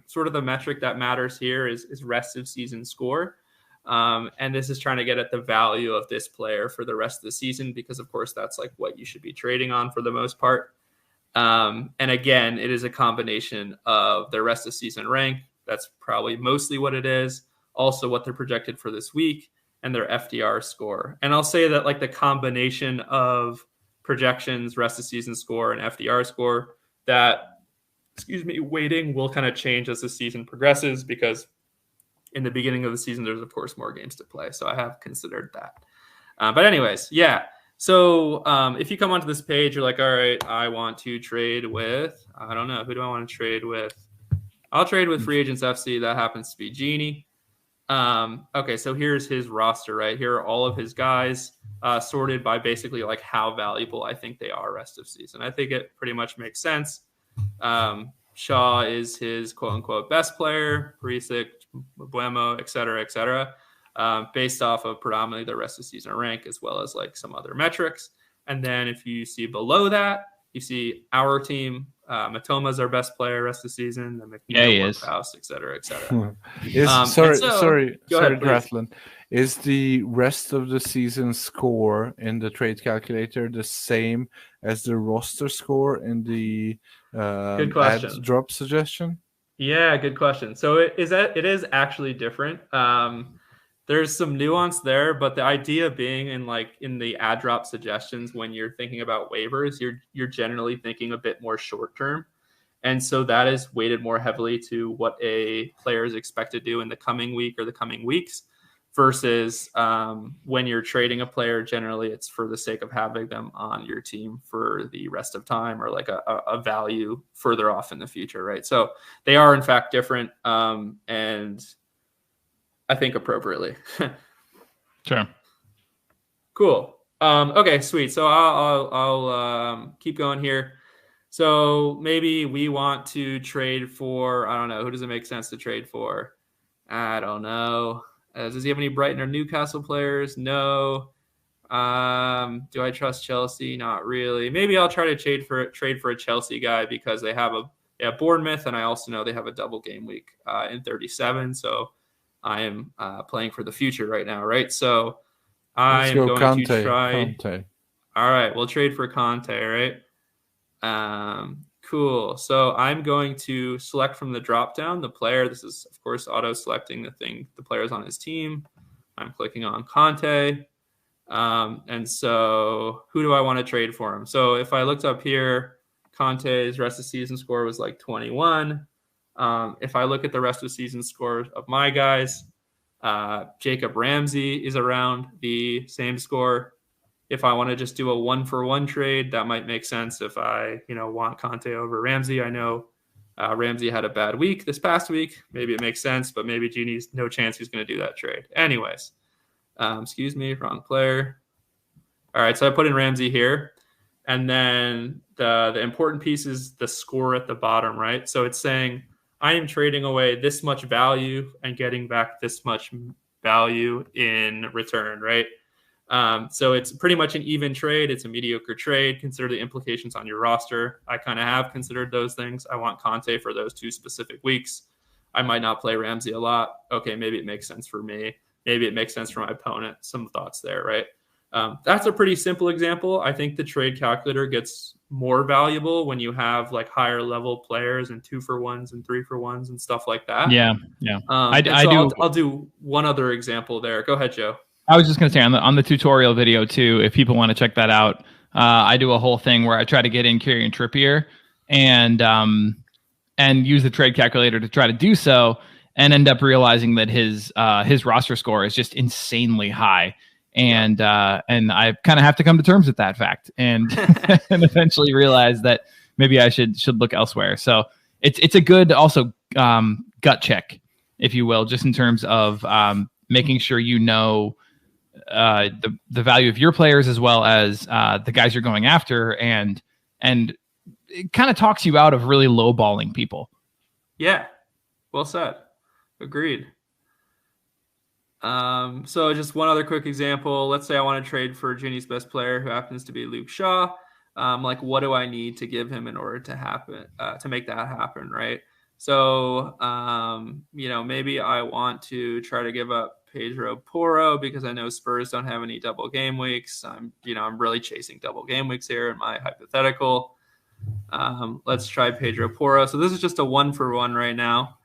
Speaker 4: sort of the metric that matters here is rest of season score. And this is trying to get at the value of this player for the rest of the season, because of course that's what you should be trading on for the most part. And again, it is a combination of their rest of season rank. That's probably mostly what it is. Also what they're projected for this week and their FDR score. And I'll say that the combination of projections, rest of season score, and FDR score, that, weighting will kind of change as the season progresses, because in the beginning of the season, there's of course more games to play. So I have considered that. But anyways, yeah. So if you come onto this page, you're like, all right, I want to trade with, I don't know, who do I want to trade with? I'll trade with Free Agents FC. That happens to be Genie. Okay, so here's his roster, right? Here are all of his guys sorted by basically like how valuable I think they are rest of season. I think it pretty much makes sense. Shaw is his quote unquote best player, Perisic, Buemo, et cetera, based off of predominantly the rest of season rank, as well as like some other metrics. And then if you see below that, you see our team. Matoma's our best player rest of the season. Then McNeil, House, et cetera.
Speaker 3: Sorry, Grathlin. Is the rest of the season score in the trade calculator the same as the roster score in the
Speaker 4: good question.
Speaker 3: Add drop suggestion?
Speaker 4: Yeah, good question. So it is actually different. There's some nuance there, but the idea being in the add drop suggestions, when you're thinking about waivers, you're generally thinking a bit more short term. And so that is weighted more heavily to what a player is expected to do in the coming week or the coming weeks versus when you're trading a player, generally it's for the sake of having them on your team for the rest of time or like a value further off in the future, right? So they are in fact different. And I think appropriately.
Speaker 2: Sure.
Speaker 4: Cool. Okay, sweet. So I'll keep going here. So maybe we want to trade for, I don't know, who does it make sense to trade for? I don't know. Does he have any Brighton or Newcastle players? No. Do I trust Chelsea? Not really. Maybe I'll try to trade for a Chelsea guy because they have Bournemouth, and I also know they have a double game week in 37. So I am playing for the future right now, right? So I'm going to try. Conte. All right, we'll trade for Conte, right? Cool. So I'm going to select from the drop down the player. This is, of course, auto selecting the players on his team. I'm clicking on Conte. And so who do I want to trade for him? So if I looked up here, Conte's rest of season score was like 21. If I look at the rest of season scores of my guys, Jacob Ramsey is around the same score. If I want to just do a 1-for-1 trade, that might make sense. If I, want Conte over Ramsey, I know Ramsey had a bad week this past week. Maybe it makes sense, but maybe Genie's no chance he's going to do that trade. Anyways, excuse me, wrong player. All right, so I put in Ramsey here. And then the important piece is the score at the bottom, right? So it's saying I am trading away this much value and getting back this much value in return, right? So it's pretty much an even trade. It's a mediocre trade. Consider the implications on your roster. I kind of have considered those things. I want Conte for those 2 specific weeks. I might not play Ramsey a lot. Okay, maybe it makes sense for me. Maybe it makes sense for my opponent. Some thoughts there, right? That's a pretty simple example. I think the trade calculator gets more valuable when you have like higher level players and 2-for-1s and 3-for-1s and stuff like that.
Speaker 2: Yeah.
Speaker 4: I'll do one other example there. Go ahead, Joe.
Speaker 2: I was just going to say on the tutorial video too, if people want to check that out, I do a whole thing where I try to get in Kieran Trippier and use the trade calculator to try to do so, and end up realizing that his roster score is just insanely high. And I kind of have to come to terms with that fact and and eventually realize that maybe I should look elsewhere. So it's a good also gut check, if you will, just in terms of making sure the value of your players as well as the guys you're going after, and it kind of talks you out of really lowballing people.
Speaker 4: Yeah, well said. Agreed. So just one other quick example. Let's say I want to trade for Genie's best player, who happens to be Luke Shaw. What do I need to give him in order to make that happen, right? So, maybe I want to try to give up Pedro Porro because I know Spurs don't have any double game weeks. I'm really chasing double game weeks here in my hypothetical. Let's try Pedro Porro. So this is just a 1-for-1 right now.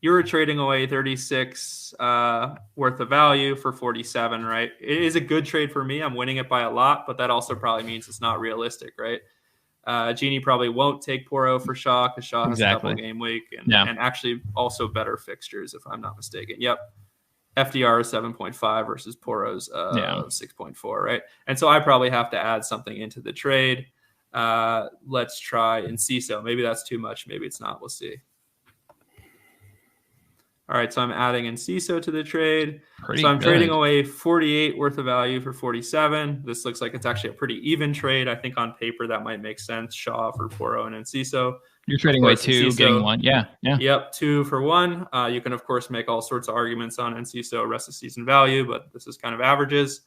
Speaker 4: You were trading away 36 worth of value for 47, right? It is a good trade for me. I'm winning it by a lot, but that also probably means it's not realistic, right? Genie probably won't take Poro for Shaw because Shaw has a double game week and actually also better fixtures, if I'm not mistaken. Yep. FDR is 7.5 versus Poro's 6.4, right? And so I probably have to add something into the trade. Let's try Enciso. Maybe that's too much. Maybe it's not. We'll see. All right, so I'm adding Enciso to the trade. So I'm trading away 48 worth of value for 47. This looks like it's actually a pretty even trade. I think on paper that might make sense. Shaw for Poro and Enciso.
Speaker 2: You're trading away 2, Enciso, getting 1. Yeah.
Speaker 4: Yep, 2 for 1. You can, of course, make all sorts of arguments on Enciso rest of season value, but this is kind of averages.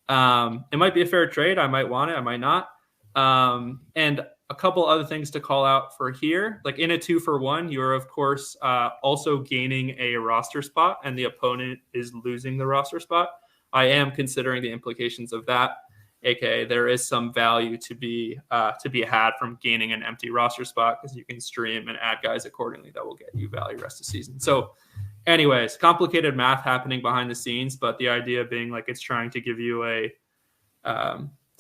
Speaker 4: It might be a fair trade. I might want it. I might not. And a couple other things to call out for here, like in a 2 for 1, you're of course also gaining a roster spot and the opponent is losing the roster spot. I am considering the implications of that. AKA there is some value to be had from gaining an empty roster spot because you can stream and add guys accordingly that will get you value rest of season. So anyways, complicated math happening behind the scenes, but the idea being like it's trying to give you a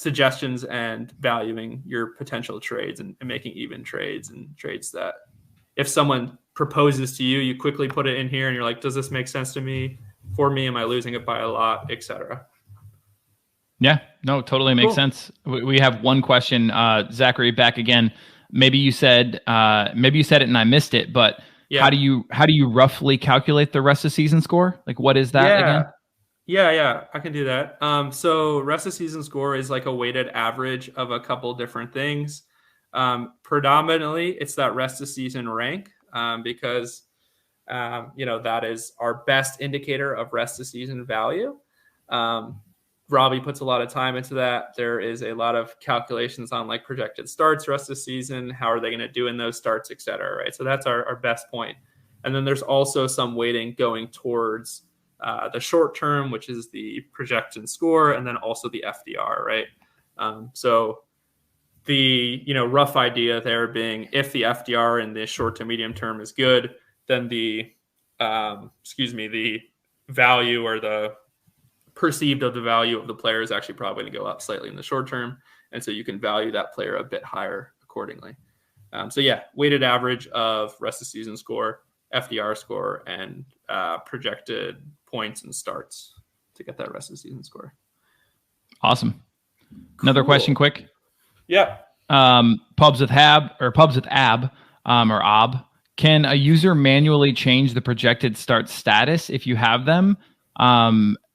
Speaker 4: suggestions and valuing your potential trades and making even trades and trades that if someone proposes to you, you quickly put it in here and you're like, does this make sense to me? For me, am I losing it by a lot, etc.?
Speaker 2: Yeah, no, totally makes sense. We have one question, Zachary, back again. Maybe you said it and I missed it, but how do you roughly calculate the rest of season score? Like what is that again?
Speaker 4: Yeah, I can do that. So rest of season score is like a weighted average of a couple different things. Predominantly, it's that rest of season rank because, that is our best indicator of rest of season value. Robbie puts a lot of time into that. There is a lot of calculations on like projected starts rest of season. How are they going to do in those starts, et cetera, right? So that's our best point. And then there's also some weighting going towards the short term, which is the projection score, and then also the FDR, right? So the rough idea there being if the FDR in the short to medium term is good, then the the value or the perceived of the value of the player is actually probably going to go up slightly in the short term, and so you can value that player a bit higher accordingly. Weighted average of rest of season score, FDR score, and projected points and starts to get that rest of the season score.
Speaker 2: Awesome. Another question quick.
Speaker 4: Yeah.
Speaker 2: Pubs with Ab. Can a user manually change the projected start status if you have them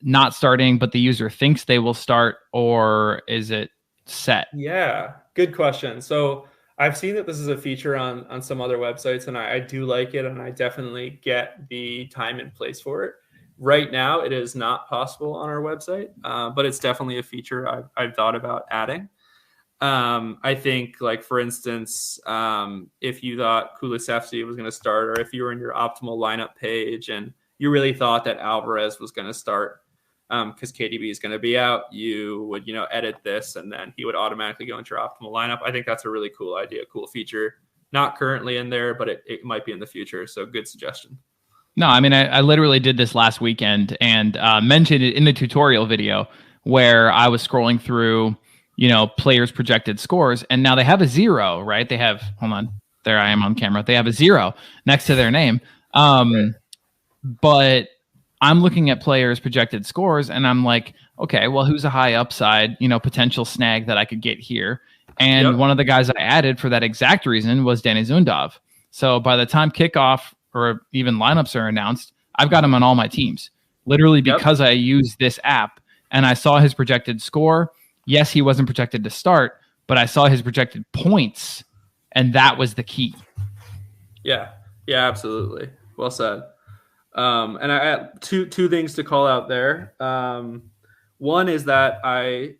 Speaker 2: not starting, but the user thinks they will start, or is it set?
Speaker 4: Yeah, good question. So I've seen that this is a feature on some other websites, and I do like it, and I definitely get the time and place for it. Right now, it is not possible on our website, but it's definitely a feature I've thought about adding. I think, like, for instance, if you thought Kulusevski was going to start, or if you were in your optimal lineup page and you really thought that Alvarez was going to start because KDB is going to be out, you would, edit this and then he would automatically go into your optimal lineup. I think that's a really cool idea, cool feature. Not currently in there, but it might be in the future. So good suggestion.
Speaker 2: No, I mean, I literally did this last weekend and mentioned it in the tutorial video where I was scrolling through, players' projected scores, and now they have a 0, right? They have, hold on, there I am on camera. They have a 0 next to their name. But I'm looking at players' projected scores and I'm like, okay, well, who's a high upside, potential snag that I could get here? And one of the guys I added for that exact reason was Danny Zundov. So by the time kickoff or even lineups are announced, I've got him on all my teams, literally because I used this app and I saw his projected score. Yes, he wasn't projected to start, but I saw his projected points, and that was the key.
Speaker 4: Yeah, absolutely. Well said. And I had two things to call out there. One is that I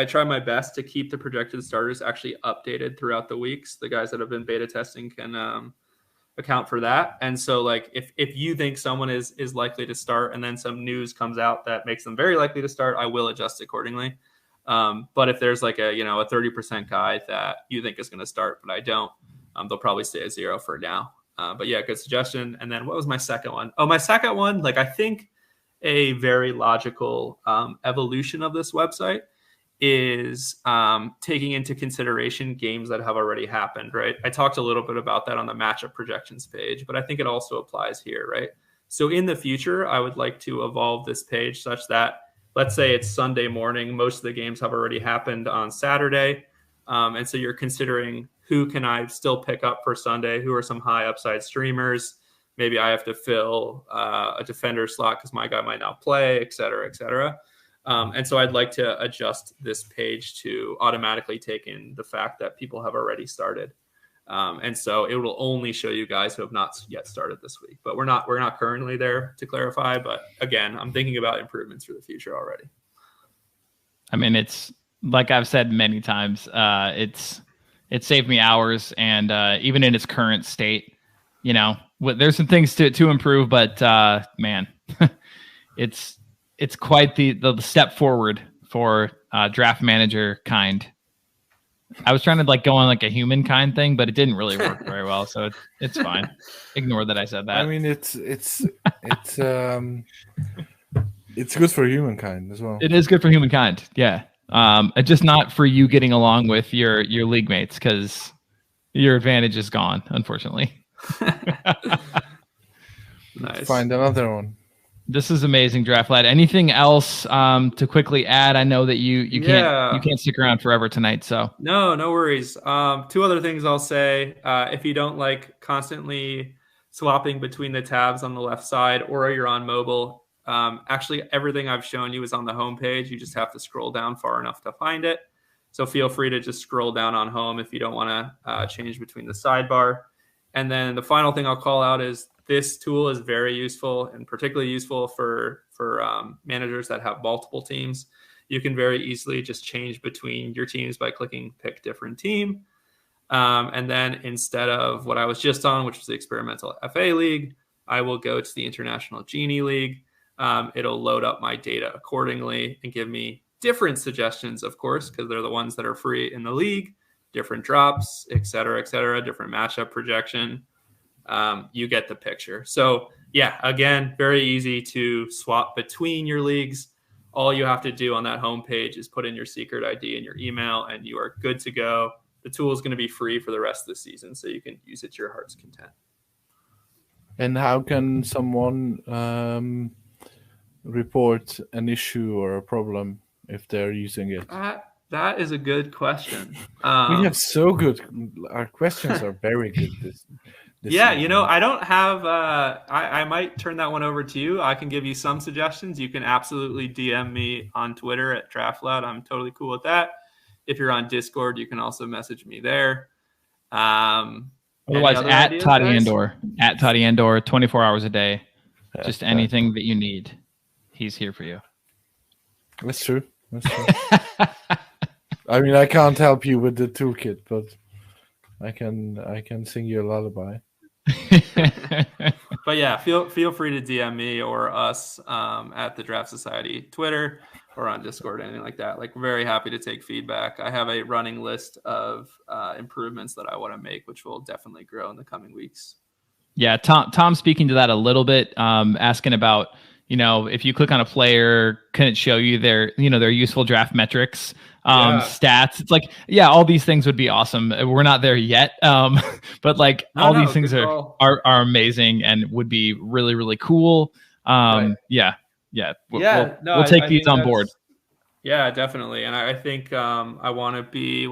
Speaker 4: try my best to keep the projected starters actually updated throughout the weeks. The guys that have been beta testing can account for that. And so, like, if you think someone is likely to start and then some news comes out that makes them very likely to start, I will adjust accordingly. But if there's like a 30% guy that you think is going to start, but I don't, they'll probably stay at 0 for now. But yeah, good suggestion. And then what was my second one? Oh, my second one, like, I think a very logical evolution of this website is taking into consideration games that have already happened, right? I talked a little bit about that on the matchup projections page, but I think it also applies here, right? So in the future, I would like to evolve this page such that, let's say it's Sunday morning, most of the games have already happened on Saturday. And so you're considering who can I still pick up for Sunday? Who are some high upside streamers? Maybe I have to fill a defender slot because my guy might not play, et cetera, et cetera. And so I'd like to adjust this page to automatically take in the fact that people have already started. And so it will only show you guys who have not yet started this week. But we're not currently there, to clarify. But again, I'm thinking about improvements for the future already.
Speaker 2: I mean, it's like I've said many times, it saved me hours, and even in its current state, there's some things to improve, but man, it's quite the step forward for draft manager kind. I was trying to go on a humankind thing, but it didn't really work very well, so it's fine. Ignore that I said that.
Speaker 3: I mean, it's good for humankind as well.
Speaker 2: It is good for humankind, yeah. It's just not for you getting along with your league mates, because your advantage is gone, unfortunately.
Speaker 4: Nice.
Speaker 3: Find another one.
Speaker 2: This is amazing, Draft Lad. Anything else to quickly add? I know that you can't stick around forever tonight, so
Speaker 4: no worries. Two other things I'll say. If you don't like constantly swapping between the tabs on the left side, or you're on mobile, actually everything I've shown you is on the home page. You just have to scroll down far enough to find it. So feel free to just scroll down on home if you don't want to change between the sidebar. And then the final thing I'll call out is this tool is very useful, and particularly useful for managers that have multiple teams. You can very easily just change between your teams by clicking pick different team. And then instead of what I was just on, which was the experimental FA League, I will go to the International Genie League. It'll load up my data accordingly and give me different suggestions, of course, because they're the ones that are free in the league, different drops, et cetera, different matchup projection. You get the picture. So yeah, again, very easy to swap between your leagues. All you have to do on that homepage is put in your secret ID and your email, and you are good to go. The tool is going to be free for the rest of the season, so you can use it to your heart's content.
Speaker 3: And how can someone report an issue or a problem if they're using it?
Speaker 4: That is a good question.
Speaker 3: We have so good. Our questions are very good. This
Speaker 4: yeah,
Speaker 3: season.
Speaker 4: I don't have. I might turn that one over to you. I can give you some suggestions. You can absolutely DM me on Twitter at DraftLoud. I'm totally cool with that. If you're on Discord, you can also message me there.
Speaker 2: Otherwise, at Tottiandor, 24 hours a day. Just anything that you need, he's here for you.
Speaker 3: That's true. I mean, I can't help you with the toolkit, but I can sing you a lullaby.
Speaker 4: But yeah, feel free to DM me or us at the Draft Society Twitter or on Discord, anything like that. We're very happy to take feedback. I have a running list of improvements that I want to make, which will definitely grow in the coming weeks. Yeah,
Speaker 2: Tom speaking to that a little bit, asking about, if you click on a player, can it show you their useful draft metrics, stats? It's all these things would be awesome. We're not there yet. But these things are amazing and would be really, really cool. Right. We'll take these on board.
Speaker 4: Yeah, definitely. And I think I want to be,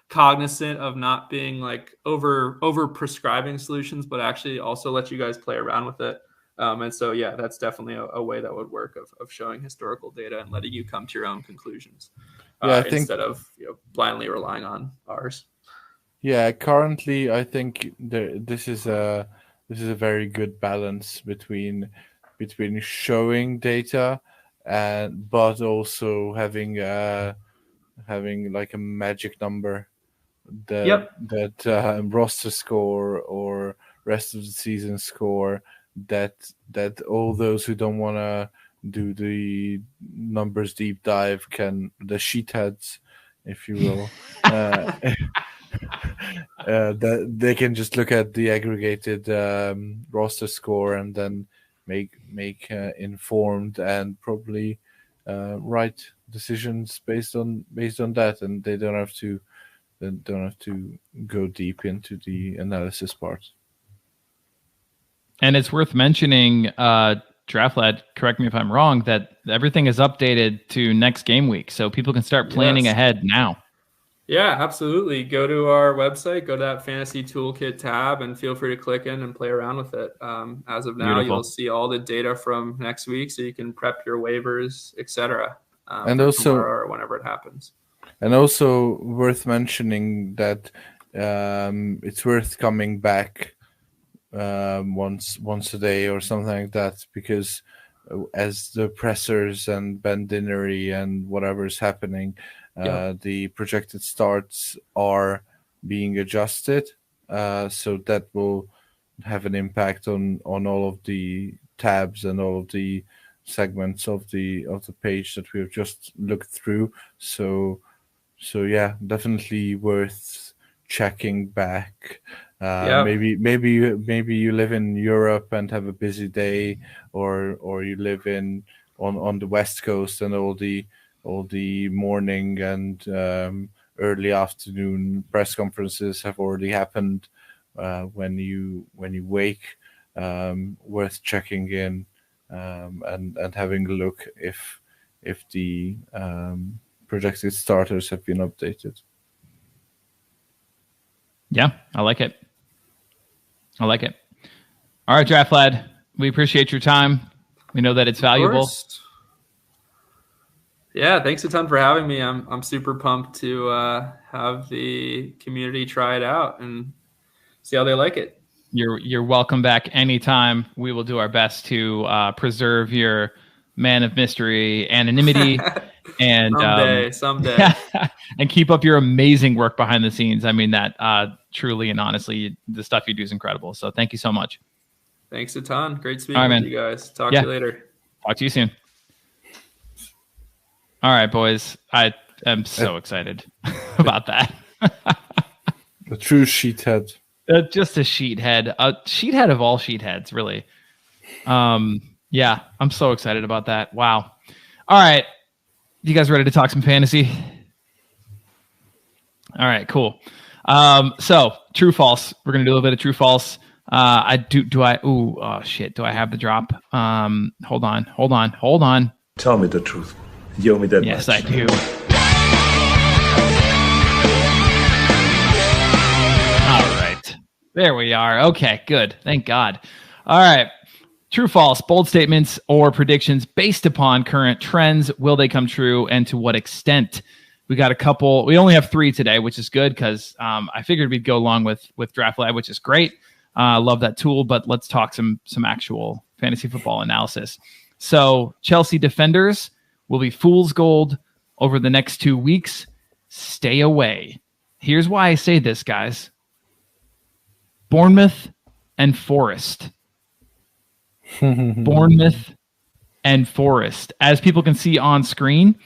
Speaker 4: cognizant of not being over prescribing solutions, but actually also let you guys play around with it. And so, yeah, that's definitely a way that would work of showing historical data and letting you come to your own conclusions instead of blindly relying on ours.
Speaker 3: Yeah, currently, I think this is a very good balance between showing data but also having a magic number that roster score or rest of the season score that all those who don't want to do the numbers deep dive can, the sheetheads, if you will, that they can just look at the aggregated roster score and then make informed and probably right decisions based on that, and they don't have to go deep into the analysis part.
Speaker 2: And it's worth mentioning, DraftLad, correct me if I'm wrong, that everything is updated to next game week, so people can start planning ahead now.
Speaker 4: Yeah, absolutely. Go to our website, go to that Fantasy Toolkit tab, and feel free to click in and play around with it. As of now, you'll see all the data from next week, so you can prep your waivers, etc.
Speaker 3: And also,
Speaker 4: or whenever it happens.
Speaker 3: And also worth mentioning that it's worth coming back once a day or something like that, because as the pressers and Ben Dinnery and whatever is happening, the projected starts are being adjusted, so that will have an impact on all of the tabs and all of the segments of the page that we have just looked through. So yeah, definitely worth checking back. Maybe you live in Europe and have a busy day, or you live on the West Coast and all the morning and early afternoon press conferences have already happened when you wake. Worth checking in and having a look if the projected starters have been updated.
Speaker 2: Yeah, I like it. All right, Draft Lad, we appreciate your time. We know that it's valuable.
Speaker 4: Yeah, thanks a ton for having me. I'm super pumped to have the community try it out and see how they like it.
Speaker 2: You're welcome back anytime. We will do our best to preserve your man of mystery anonymity and
Speaker 4: someday
Speaker 2: and keep up your amazing work behind the scenes. I mean that truly and honestly, the stuff you do is incredible. So thank you so much.
Speaker 4: Thanks a ton. Great speaking with you guys. Talk to you later.
Speaker 2: Talk to you soon. All right, boys. I am so excited about that.
Speaker 3: A true sheethead.
Speaker 2: Just a sheethead. A sheethead of all sheetheads, really. Yeah, I'm so excited about that. Wow. All right. You guys ready to talk some fantasy? All right, cool. So true, false. We're going to do a little bit of true, false. Do I have the drop? Hold on.
Speaker 6: Tell me the truth. You owe me that
Speaker 2: Yes,
Speaker 6: much.
Speaker 2: I do. All right. There we are. Okay, good. Thank God. All right. True, false, bold statements or predictions based upon current trends. Will they come true, and to what extent? We got a couple. We only have 3 today, which is good because I figured we'd go along with Draft Lab, which is great. Love that tool, but let's talk some actual fantasy football analysis. So Chelsea defenders will be fool's gold over the next 2 weeks. Stay away. Here's why I say this, guys. Bournemouth and Forest. Bournemouth and Forest. As people can see on screen,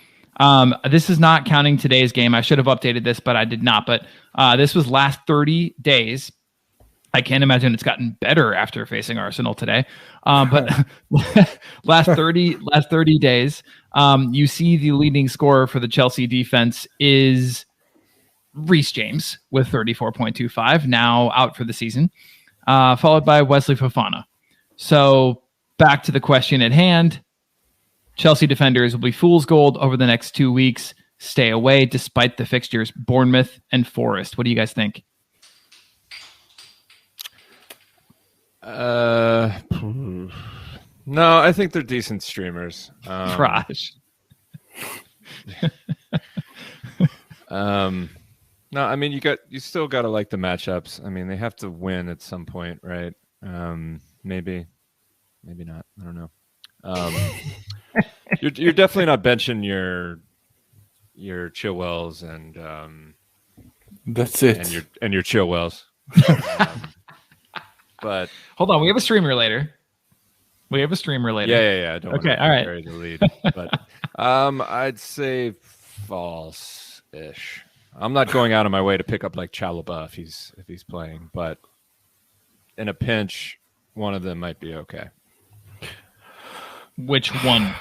Speaker 2: this is not counting today's game. I should have updated this, but I did not. But this was last 30 days. I can't imagine it's gotten better after facing Arsenal today. But last 30 days, you see the leading scorer for the Chelsea defense is Reece James with 34.25, now out for the season, followed by Wesley Fofana. So back to the question at hand. Chelsea defenders will be fool's gold over the next 2 weeks. Stay away despite the fixtures, Bournemouth and Forest. What do you guys think?
Speaker 5: No, I think they're decent streamers.
Speaker 2: Gosh.
Speaker 5: No, I mean you still got to like the matchups. I mean they have to win at some point, right? Maybe not. I don't know. You're definitely not benching your Chilwells and
Speaker 3: that's it.
Speaker 5: And your Chilwells. But
Speaker 2: hold on, we have a streamer later.
Speaker 5: Yeah. Don't
Speaker 2: okay, all right.
Speaker 5: Carry the lead, but I'd say false-ish. I'm not going out of my way to pick up like Chalobah if he's playing, but in a pinch, one of them might be okay.
Speaker 2: Which one?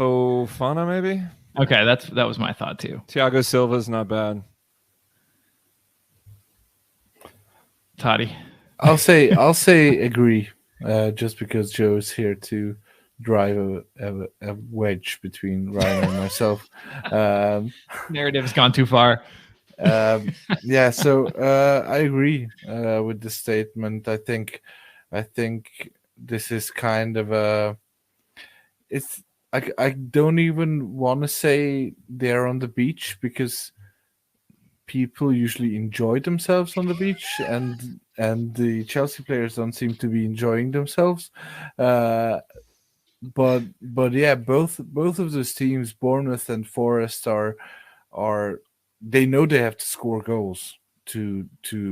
Speaker 5: Fofana, maybe.
Speaker 2: Okay, that was my thought too.
Speaker 5: Thiago Silva's not bad.
Speaker 2: Totti.
Speaker 3: I'll say agree, just because Joe is here to drive a wedge between Ryan and myself.
Speaker 2: Narrative's gone too far.
Speaker 3: Yeah, so I agree with the statement. I think this is kind of a. It's I don't even want to say they're on the beach because people usually enjoy themselves on the beach, and the Chelsea players don't seem to be enjoying themselves. But yeah, both of those teams, Bournemouth and Forest, are they know they have to score goals to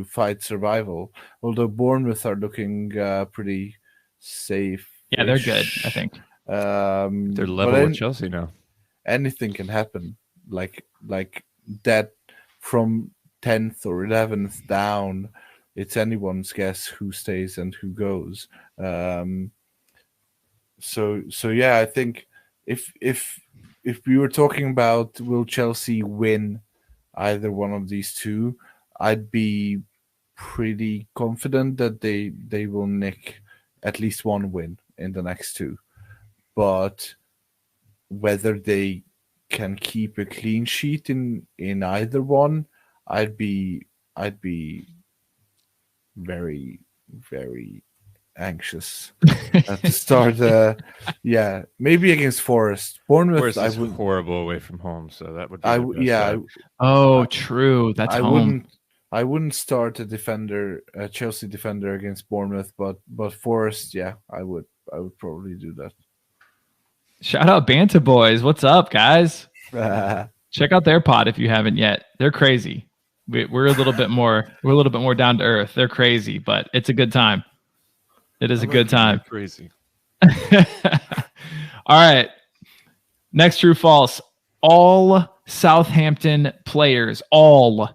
Speaker 3: fight survival. Although Bournemouth are looking pretty safe.
Speaker 2: Yeah, they're good, I think.
Speaker 5: They're level with Chelsea now.
Speaker 3: Anything can happen. Like that from 10th or 11th down, it's anyone's guess who stays and who goes. So yeah, I think if we were talking about will Chelsea win either one of these two, I'd be pretty confident that they will nick at least one win in the next two. But whether they can keep a clean sheet in either one, I'd be very, very anxious to start. Yeah, maybe against Forest. Bournemouth,
Speaker 5: Forest is horrible away from home, so that would be
Speaker 2: true. That's home.
Speaker 3: I wouldn't start a Chelsea defender against Bournemouth, but Forest, yeah, I would probably do that.
Speaker 2: Shout out Banta Boys. What's up, guys? Check out their pod if you haven't yet. They're crazy. We're a little bit more down to earth. They're crazy, but it's a good time. It is a good time.
Speaker 5: Crazy.
Speaker 2: All right. Next true false. All Southampton players, all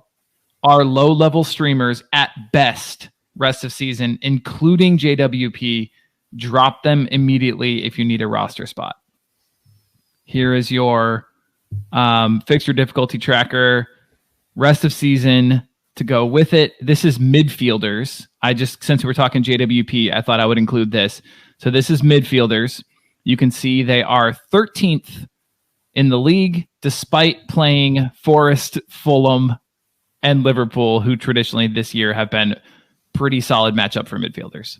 Speaker 2: are low-level streamers at best rest of season, including JWP. Drop them immediately if you need a roster spot. Here is your fixture difficulty tracker, rest of season to go with it. This is midfielders. Since we're talking JWP, I thought I would include this. So this is midfielders. You can see they are 13th in the league, despite playing Forest, Fulham, and Liverpool, who traditionally this year have been pretty solid matchup for midfielders.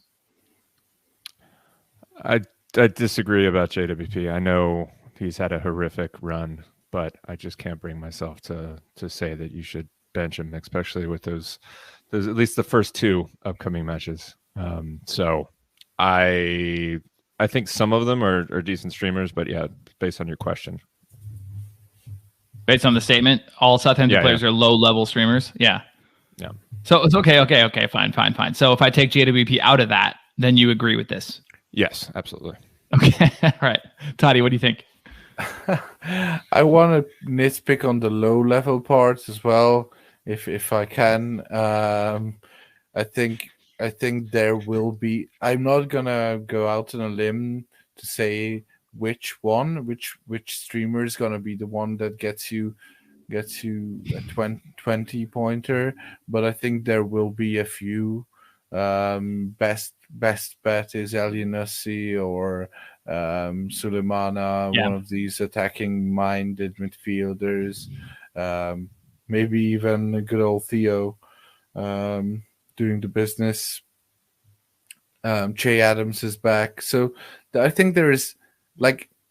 Speaker 5: I disagree about JWP. I know he's had a horrific run, but I just can't bring myself to say that you should bench him, especially with those at least the first two upcoming matches. So I think some of them are decent streamers, but yeah, based on your question.
Speaker 2: Based on the statement, all Southampton players are low-level streamers? Yeah.
Speaker 5: Yeah.
Speaker 2: So it's okay, fine. So if I take JWP out of that, then you agree with this?
Speaker 5: Yes, absolutely.
Speaker 2: Okay, all right. Totti, what do you think?
Speaker 3: I want to nitpick on the low-level parts as well, if I can. I think there will be. I'm not gonna go out on a limb to say which streamer is gonna be the one that gets you a 20 pointer, but I think there will be a few. Best bet is Elionussi or Sulemana, one of these attacking-minded midfielders. Maybe even a good old Theo doing the business. Che Adams is back, so I think there is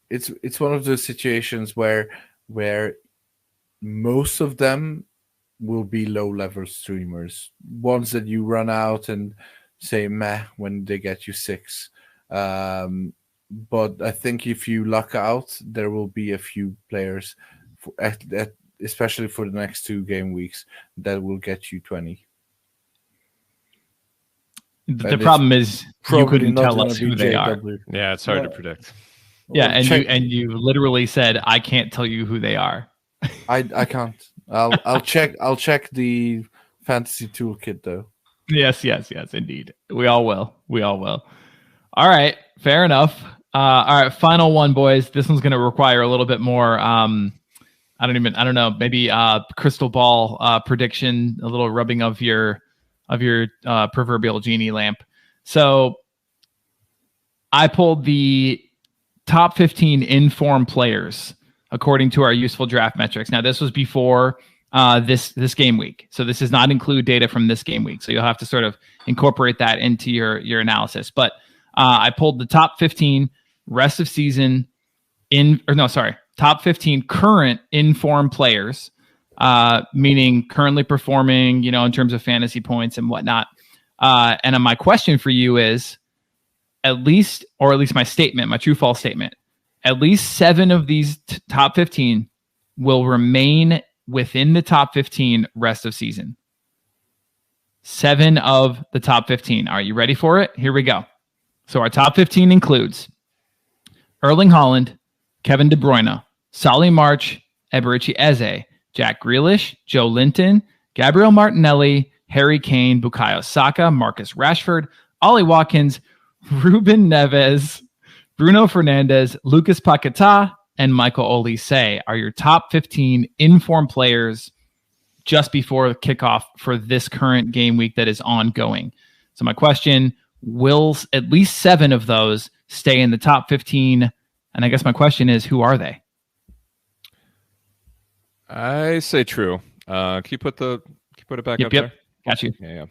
Speaker 3: it's one of those situations where most of them will be low-level streamers, ones that you run out and say meh when they get you 6. But I think if you luck out, there will be a few players, especially for the next 2 game weeks, that will get you 20.
Speaker 2: The problem is you couldn't tell us who they are.
Speaker 5: Yeah, it's hard to predict.
Speaker 2: Yeah, and you literally said I can't tell you who they are.
Speaker 3: I can't. I'll check the Fantasy Toolkit though.
Speaker 2: Yes, indeed. We all will. All right, fair enough. All right, final one, boys. This one's going to require a little bit more. I don't know. Maybe crystal ball prediction, a little rubbing of your proverbial genie lamp. So I pulled the top 15 in-form players according to our useful draft metrics. Now, this was before this game week, so this does not include data from this game week. So you'll have to sort of incorporate that into your analysis. But I pulled the top 15 rest of season top 15 current in-form players, meaning currently performing, in terms of fantasy points and whatnot. And my question for you is, at least my statement, my true false statement, at least 7 of these top 15 will remain within the top 15 rest of season. 7 of the top 15. Are you ready for it? Here we go. So our top 15 includes Erling Haaland, Kevin De Bruyne, Solly March, Eberici Eze, Jack Grealish, Joe Linton, Gabriel Martinelli, Harry Kane, Bukayo Saka, Marcus Rashford, Ollie Watkins, Ruben Neves, Bruno Fernandes, Lucas Paquetá, and Michael Olise are your top 15 in-form players just before the kickoff for this current game week that is ongoing. So my question, will at least 7 of those stay in the top 15? And I guess my question is, who are they?
Speaker 5: I say true. Can you put it back up there?
Speaker 2: Got you.
Speaker 5: Yeah.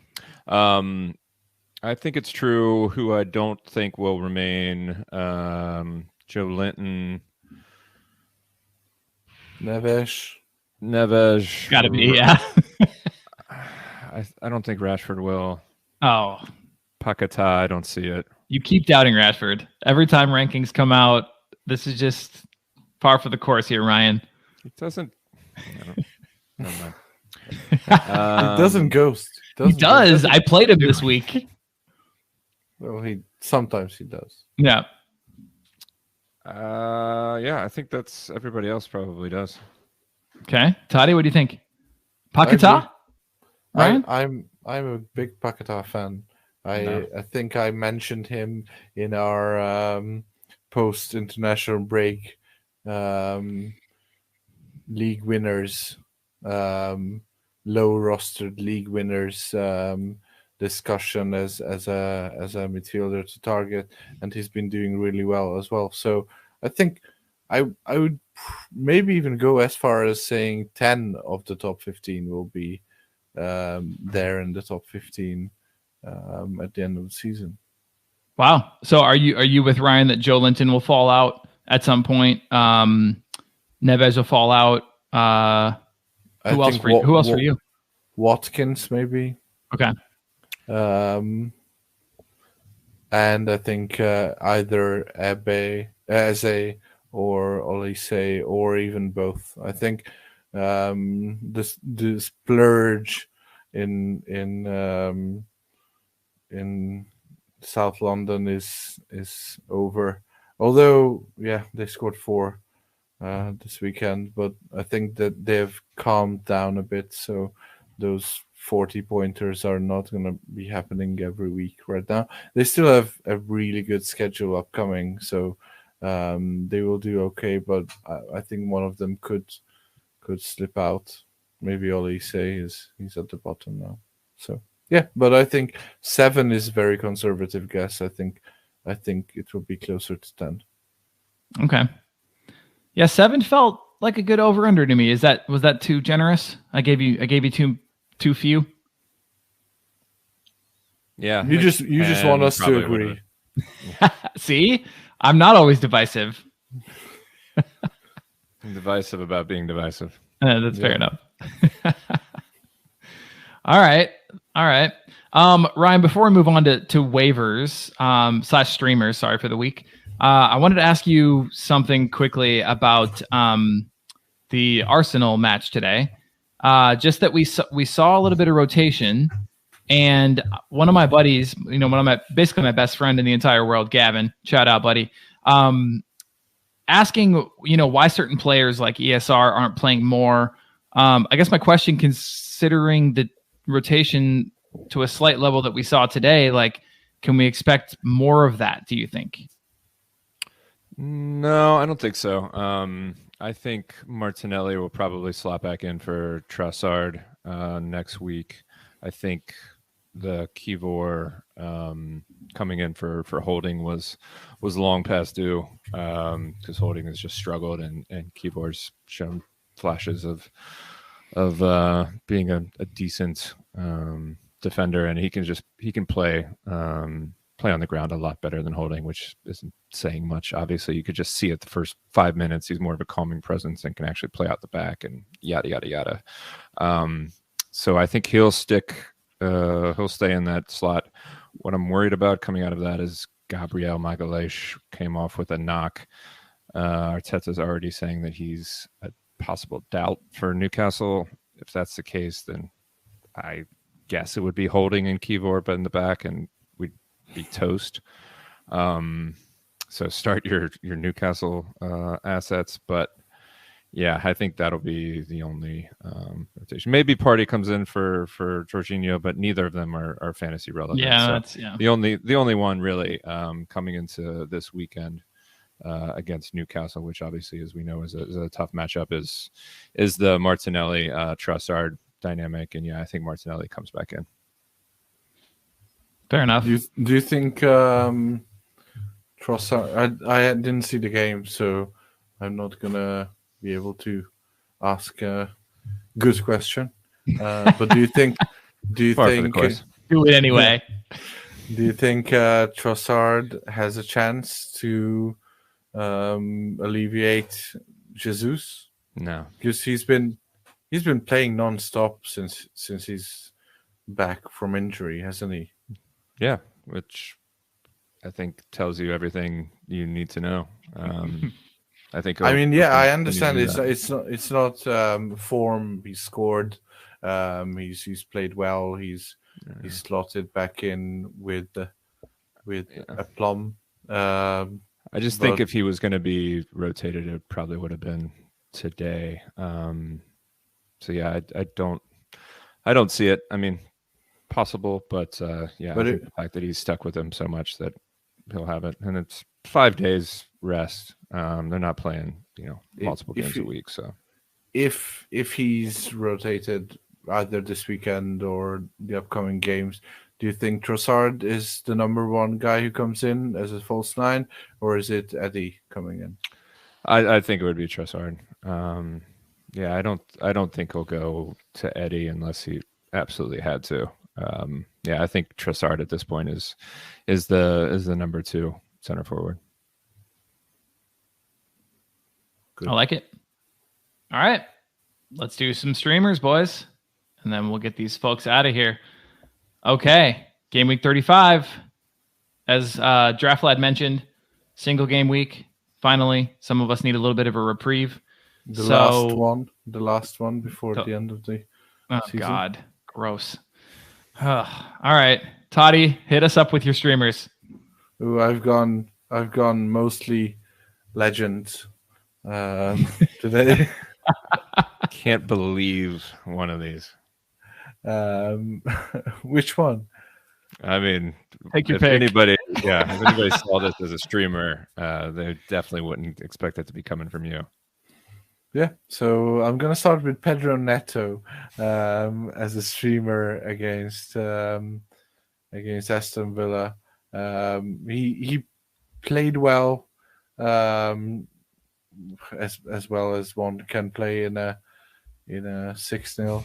Speaker 5: I think it's true. Who I don't think will remain, Joe Linton,
Speaker 3: Neves.
Speaker 2: Got to be, yeah.
Speaker 5: I don't think Rashford will.
Speaker 2: Oh,
Speaker 5: Paquetá, I don't see it.
Speaker 2: You keep doubting Rashford. Every time rankings come out, this is just par for the course here, Ryan.
Speaker 5: It doesn't. Never mind.
Speaker 3: It doesn't ghost.
Speaker 2: He does. I played him this week.
Speaker 3: Well, sometimes he does.
Speaker 2: Yeah.
Speaker 5: Yeah, I think that's everybody else probably does.
Speaker 2: Okay, Totti, what do you think? Paquetá? Ryan?
Speaker 3: I'm a big Paquetá fan. I think I mentioned him in our post international break league winners, low rostered league winners discussion as a midfielder to target, and he's been doing really well as well. So I think I would maybe even go as far as saying 10 of the top 15 will be there in the top 15 at the end of the season.
Speaker 2: Wow. So are you with Ryan that Joe Linton will fall out at some point? Neves will fall out. Who else for you?
Speaker 3: Watkins, maybe.
Speaker 2: Okay.
Speaker 3: And I think either Eze or Olise, or even both. I think the splurge in South London is over. Although, yeah, they scored 4 this weekend, but I think that they've calmed down a bit. So those 40 pointers are not going to be happening every week right now. They still have a really good schedule upcoming, so they will do okay. But I think one of them could slip out. Maybe Olise he's at the bottom now. So yeah, but I think 7 is a very conservative guess. I think it will be closer to 10.
Speaker 2: Okay. Yeah, 7 felt like a good over under to me. Was that too generous? I gave you too few.
Speaker 5: Yeah.
Speaker 3: You just want us to agree.
Speaker 2: See? I'm not always divisive.
Speaker 5: I'm divisive about being divisive.
Speaker 2: That's fair enough. All right. Ryan, before we move on to waivers / streamers, sorry for the week, I wanted to ask you something quickly about the Arsenal match today. Just that we saw a little bit of rotation, and one of my buddies, basically my best friend in the entire world, Gavin, shout out, buddy, asking, why certain players like ESR aren't playing more. I guess my question, considering the rotation to a slight level that we saw today, like, can we expect more of that, do you think?
Speaker 5: No, I don't think so. I think Martinelli will probably slot back in for Trossard next week. I think the Kivor coming in for Holding was long past due because Holding has just struggled and Kivor's shown flashes of being a decent defender, and he can play on the ground a lot better than Holding, which isn't saying much. Obviously, you could just see it the first 5 minutes. He's more of a calming presence and can actually play out the back and yada yada yada. So I think he'll stay in that slot. What I'm worried about coming out of that is Gabriel Magalhaes came off with a knock. Arteta's already saying that he's a possible doubt for Newcastle. If that's the case, then I guess it would be Holding and Kivor but in the back, and we'd be toast. So start your Newcastle assets, but yeah, I think that'll be the only rotation. Maybe Partey comes in for Jorginho, but neither of them are fantasy relevant.
Speaker 2: Yeah,
Speaker 5: so the only one really coming into this weekend against Newcastle, which obviously, as we know, is a tough matchup, is the Martinelli Trossard dynamic, and yeah, I think Martinelli comes back in.
Speaker 2: Fair enough.
Speaker 3: Do you think Trossard? I didn't see the game, so I'm not gonna be able to ask a good question. But do you think? Do you think?
Speaker 2: Do it anyway.
Speaker 3: Do you think Trossard has a chance to alleviate Jesus?
Speaker 5: No,
Speaker 3: because he's been playing non-stop since he's back from injury, hasn't he?
Speaker 5: Yeah, which I think tells you everything you need to know. I think.
Speaker 3: I understand it's not form. He scored. He's played well. He's slotted back in with a plum.
Speaker 5: I just think if he was going to be rotated, it probably would have been today. So yeah, I don't see it. I mean, possible, but yeah, I think the fact that he's stuck with him so much that he'll have it, and it's 5 days rest. They're not playing, multiple games a week. So
Speaker 3: if he's rotated either this weekend or the upcoming games, do you think Trossard is the number one guy who comes in as a false nine, or is it Eddie coming in?
Speaker 5: I think it would be Trossard. Yeah, I don't think he'll go to Eddie unless he absolutely had to. Yeah, I think Trossard at this point is the number 2 center forward.
Speaker 3: Good.
Speaker 2: I like it. All right, let's do some streamers, boys, and then we'll get these folks out of here. Okay, game week 35. As Draft Lad mentioned, single game week. Finally, some of us need a little bit of a reprieve.
Speaker 3: The last one before the end of the season.
Speaker 2: God, gross. All right, Totti, hit us up with your streamers.
Speaker 3: Ooh, I've gone mostly legends today.
Speaker 5: Can't believe one of these.
Speaker 3: Which one?
Speaker 5: I mean,
Speaker 2: take your
Speaker 5: if
Speaker 2: pick.
Speaker 5: Anybody saw this as a streamer, they definitely wouldn't expect it to be coming from you.
Speaker 3: Yeah, so I'm gonna start with Pedro Neto as a streamer against Aston Villa. He played well, as well as one can play in a 6-0.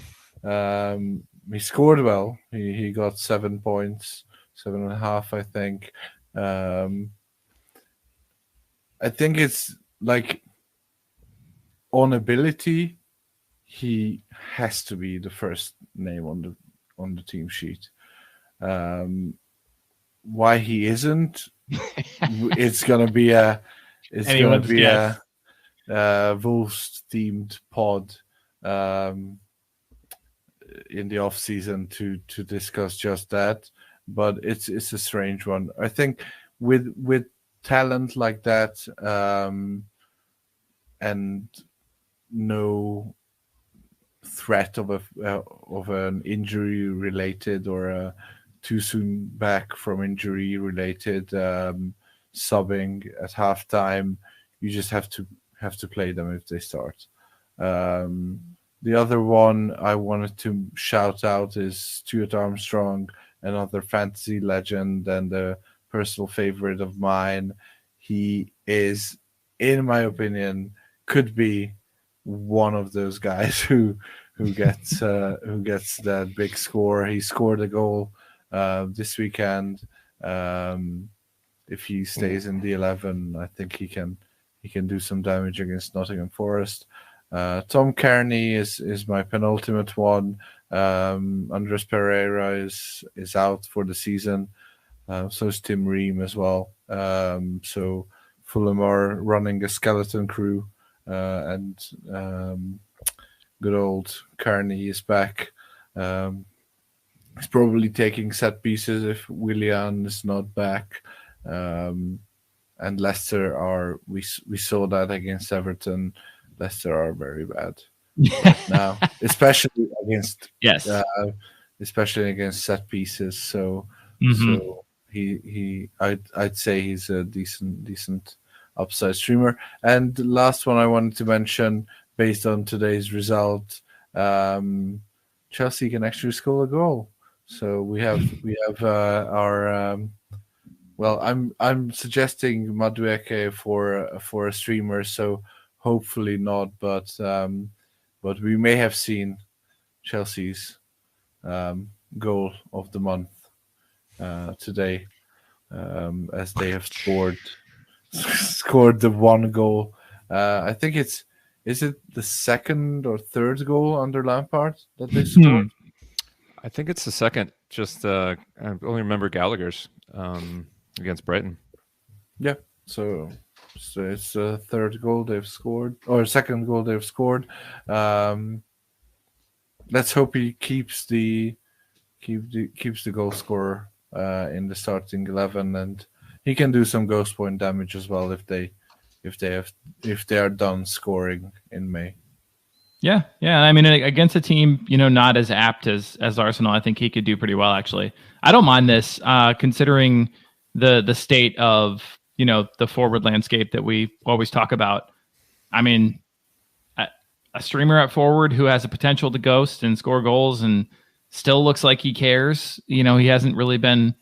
Speaker 3: He scored well. He got 7 points, 7.5, I think. I think it's like on ability, he has to be the first name on the team sheet. Why he isn't? It's gonna be a Wolves themed pod in the off season to discuss just that. But it's a strange one. I think with talent like that, and no threat of an injury related or a too soon back from injury related subbing at halftime. You just have to play them if they start. The other one I wanted to shout out is Stuart Armstrong, another fantasy legend and a personal favorite of mine. He is, in my opinion, could be one of those guys who gets that big score. He scored a goal this weekend. If he stays in the 11, I think he can do some damage against Nottingham Forest. Tom Kearney is my penultimate one. Andres Pereira is out for the season. So is Tim Ream as well. So Fulham are running a skeleton crew, and good old Kearney is back. He's probably taking set pieces if Willian is not back. And Leicester are, we saw that against Everton. Leicester are very bad now, especially against especially against set pieces. So so I'd say he's a decent upside streamer. And the last one I wanted to mention, based on today's result, Chelsea can actually score a goal. So we have our well, I'm suggesting Madueke for a streamer, so hopefully not, but we may have seen Chelsea's goal of the month today, as they have scored the one goal. I think is it the second or third goal under Lampard that they scored?
Speaker 5: I think it's the second. Just I only remember Gallagher's against Brighton.
Speaker 3: Yeah, so it's the third goal they've scored, or second goal they've scored. Let's hope he keeps the goal scorer in the starting 11, and he can do some ghost point damage as well if they are done scoring in May.
Speaker 2: Yeah. I mean, against a team, not as apt as Arsenal, I think he could do pretty well. Actually, I don't mind this, considering the state of the forward landscape that we always talk about. I mean, a streamer at forward who has a potential to ghost and score goals and still looks like he cares. He hasn't really been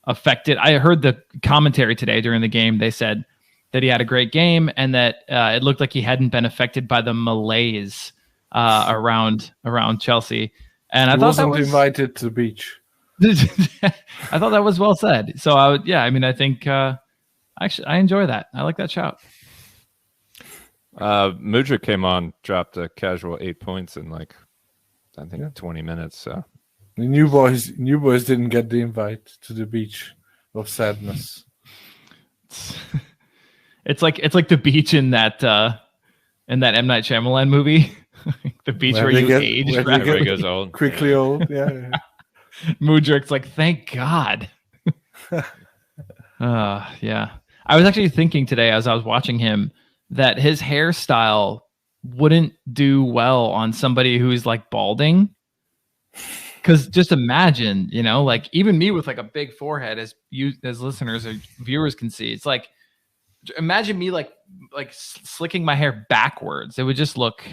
Speaker 2: affected. I heard the commentary today during the game. They said that he had a great game and that it looked like he hadn't been affected by the malaise around Chelsea. And I thought
Speaker 3: wasn't invited to the beach.
Speaker 2: I thought that was well said. So I think actually I enjoy that. I like that shout.
Speaker 5: Mudryk came on, dropped a casual 8 points in I think 20 minutes. So
Speaker 3: the new boys didn't get the invite to the beach of sadness.
Speaker 2: It's like the beach in that M. Night Shyamalan movie, the beach where you age,
Speaker 5: everybody goes old,
Speaker 3: quickly old. Yeah.
Speaker 2: Mudryk's like, thank God. Yeah. I was actually thinking today as I was watching him that his hairstyle wouldn't do well on somebody who's like balding. Because just imagine, even me with like a big forehead, as listeners or viewers can see, it's like, imagine me like slicking my hair backwards. It would look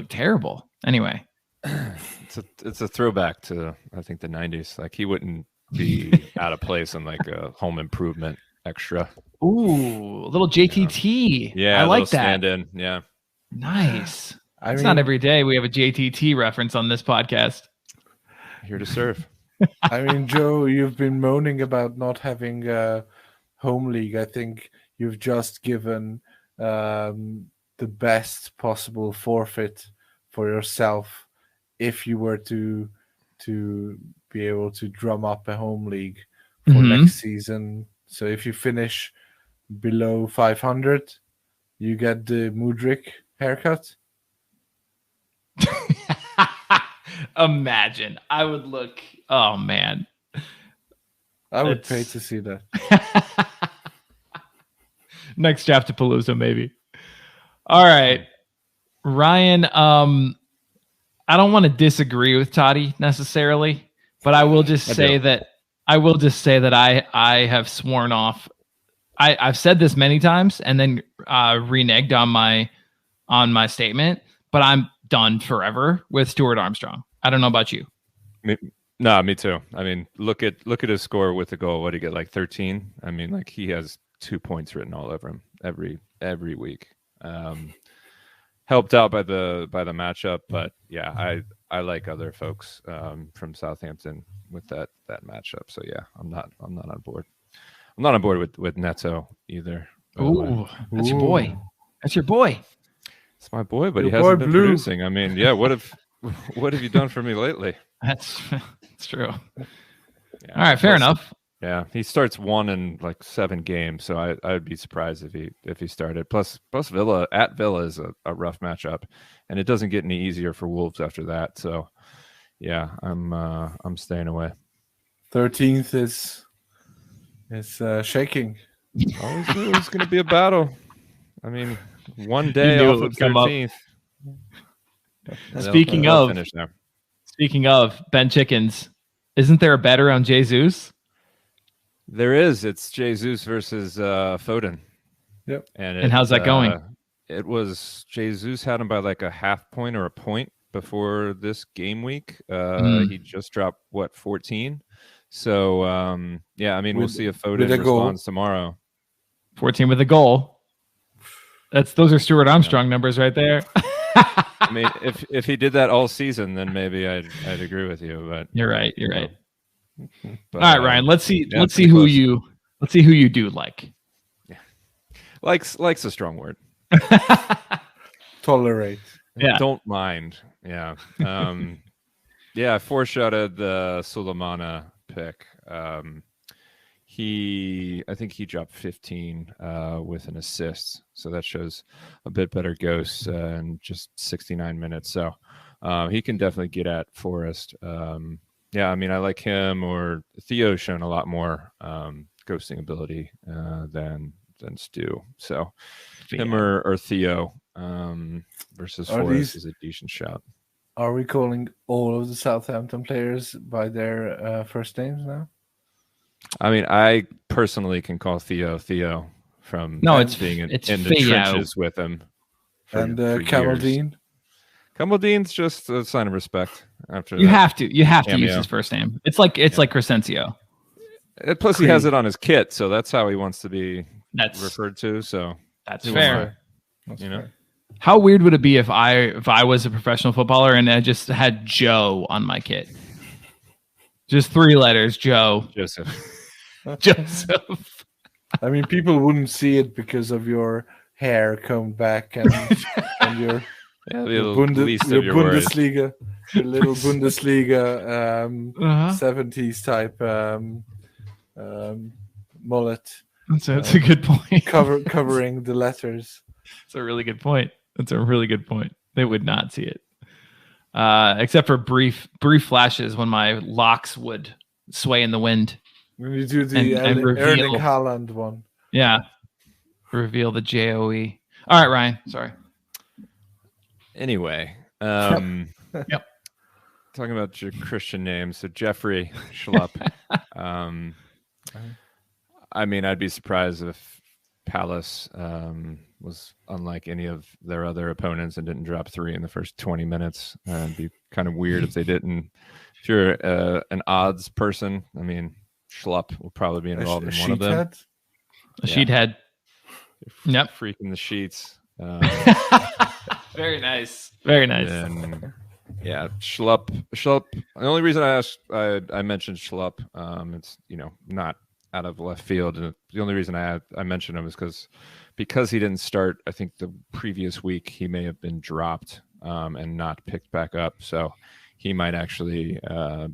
Speaker 2: terrible. Anyway,
Speaker 5: it's a throwback to, I think, the 90s. Like, he wouldn't be out of place in like a Home Improvement extra.
Speaker 2: Ooh, a little JTT.
Speaker 5: Yeah,
Speaker 2: I like that.
Speaker 5: Stand-in. Yeah,
Speaker 2: nice. It's not every day we have a JTT reference on this podcast.
Speaker 5: Here to serve.
Speaker 3: I mean, Joe, you've been moaning about not having home league. I think you've just given the best possible forfeit for yourself if you were to be able to drum up a home league for next season. So if you finish below 500, you get the Mudryk haircut.
Speaker 2: Imagine. I would look. Oh man,
Speaker 3: I would pay to see that.
Speaker 2: Next Draftapalooza, maybe. All right, Ryan. I don't want to disagree with Totti necessarily, but I will just say that I have sworn off I've said this many times and then reneged on my statement, but I'm done forever with Stuart Armstrong. I don't know about you.
Speaker 5: Me too. I mean, look at his score with the goal. What did he get? Like 13. I mean, like he has 2 points written all over him every week. Helped out by the matchup, but yeah, I like other folks from Southampton with that matchup. So yeah, I'm not on board. I'm not on board with Neto either.
Speaker 2: Ooh, that's your boy. That's your boy.
Speaker 5: It's my boy, but
Speaker 3: Your
Speaker 5: he hasn't
Speaker 3: boy
Speaker 5: been
Speaker 3: Blue.
Speaker 5: producing. I mean, yeah. What have you done for me lately?
Speaker 2: That's true.
Speaker 5: Yeah,
Speaker 2: All right, fair enough.
Speaker 5: Yeah, he starts 1 in like 7 games, so I would be surprised if he started. Plus Villa is a rough matchup, and it doesn't get any easier for Wolves after that. So yeah, I'm staying away.
Speaker 3: 13th is shaking.
Speaker 5: Always knew it was going to be a battle. I mean, one day
Speaker 2: knew
Speaker 5: off
Speaker 2: it
Speaker 5: of
Speaker 2: would come up.
Speaker 5: 13th.
Speaker 2: Speaking
Speaker 5: They'll
Speaker 2: of
Speaker 5: finish there.
Speaker 2: Speaking of Ben Chickens, isn't there a better on Jesus?
Speaker 5: There is. It's Jesus versus Foden.
Speaker 3: Yep.
Speaker 2: And how's that going?
Speaker 5: It was Jesus had him by like a half point or a point before this game week. He just dropped 14. So yeah, I mean, we'll see if Foden responds tomorrow.
Speaker 2: 14 with a goal. Those are Stuart Armstrong numbers right there.
Speaker 5: I mean, if he did that all season, then maybe I'd agree with you. But
Speaker 2: you're right. You're right.
Speaker 5: But,
Speaker 2: all right, Ryan. Let's see who you do like.
Speaker 5: Yeah, likes a strong word.
Speaker 3: Tolerate.
Speaker 2: Yeah.
Speaker 5: Don't mind. Yeah. Yeah. Foreshadowed the Sulemana pick. I think he dropped 15 with an assist, so that shows a bit better ghosts in just 69 minutes. So he can definitely get at Forest. Yeah, I mean, I like him, or Theo's shown a lot more ghosting ability than Stu. So him or Theo versus Forest is a decent shot.
Speaker 3: Are we calling all of the Southampton players by their first names now?
Speaker 5: I mean, I personally can call Theo from being in the trenches with him.
Speaker 3: And Kamaldeen?
Speaker 5: Kamaldeen's just a sign of respect. After
Speaker 2: you have to use his first name. It's like Crescencio.
Speaker 5: Plus, he has it on his kit, so that's how he wants to be referred to. So
Speaker 2: that's fair.
Speaker 3: That's
Speaker 5: you know.
Speaker 3: fair.
Speaker 2: How weird would it be if I was a professional footballer and I just had Joe on my kit? Just 3 letters, Joe. Joseph.
Speaker 3: I mean, people wouldn't see it because of your hair combed back and your Bundesliga, your little Bundesliga 70s type mullet.
Speaker 2: That's a good point.
Speaker 3: Covering the letters.
Speaker 2: That's a really good point. They would not see it. Except for brief flashes when my locks would sway in the wind.
Speaker 3: When you do the Erling Haaland one.
Speaker 2: Yeah. Reveal the JOE. All right, Ryan. Sorry.
Speaker 5: Anyway.
Speaker 2: Yep.
Speaker 5: Talking about your Christian names. So Jeffrey Schlupp. I mean, I'd be surprised if Palace was unlike any of their other opponents and didn't drop 3 in the first 20 minutes. It'd be kind of weird if they didn't. If you're an odds person, I mean, Schlupp will probably be involved in one of them.
Speaker 2: A sheethead. Yep.
Speaker 5: Freaking the sheets.
Speaker 2: Very nice. Very nice.
Speaker 5: And, yeah, Schlupp. The only reason I mentioned Schlupp, it's not out of left field, and the only reason I mentioned him is because he didn't start. I think the previous week he may have been dropped and not picked back up, so he might actually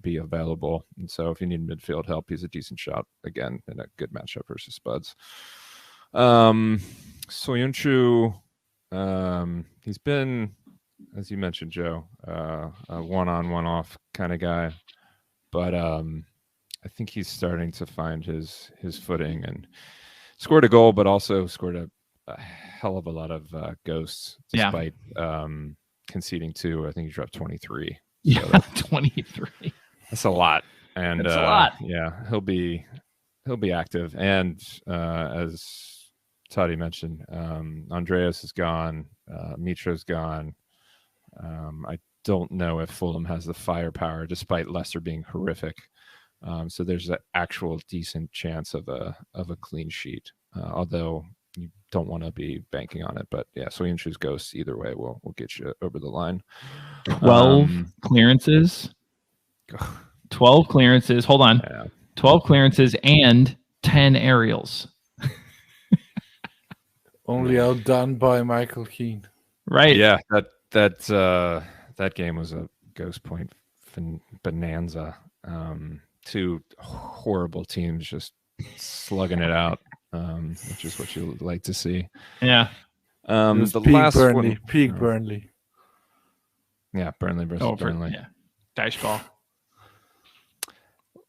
Speaker 5: be available. And so if you need midfield help, he's a decent shot again in a good matchup versus Spuds. Soyuncu, he's been, as you mentioned, Joe, a one-on, one-off kind of guy, but I think he's starting to find his footing and scored a goal, but also scored a hell of a lot of ghosts despite conceding 2. I think he dropped 23.
Speaker 2: Yeah, 23.
Speaker 5: That's a lot. And
Speaker 2: that's a lot.
Speaker 5: Yeah, he'll be he'll be active. And as Totti mentioned, Andreas is gone. Mitro's gone. I don't know if Fulham has the firepower, despite Leicester being horrific. So there's an actual decent chance of a clean sheet, although you don't want to be banking on it. But yeah, Soyuncu's ghost either way will get you over the line.
Speaker 2: 12 clearances. 12 clearances. Hold on.
Speaker 5: Yeah.
Speaker 2: 12 clearances and 10 aerials.
Speaker 3: Only outdone by Michael Keane.
Speaker 2: Right.
Speaker 5: Yeah, that game was a ghost point bonanza. Two horrible teams just slugging it out, which is what you like to see.
Speaker 2: Yeah.
Speaker 5: The
Speaker 3: peak
Speaker 5: last
Speaker 3: Burnley,
Speaker 5: one,
Speaker 3: peak Burnley.
Speaker 5: Yeah, Burnley versus Burnley.
Speaker 2: Yeah. Dice ball.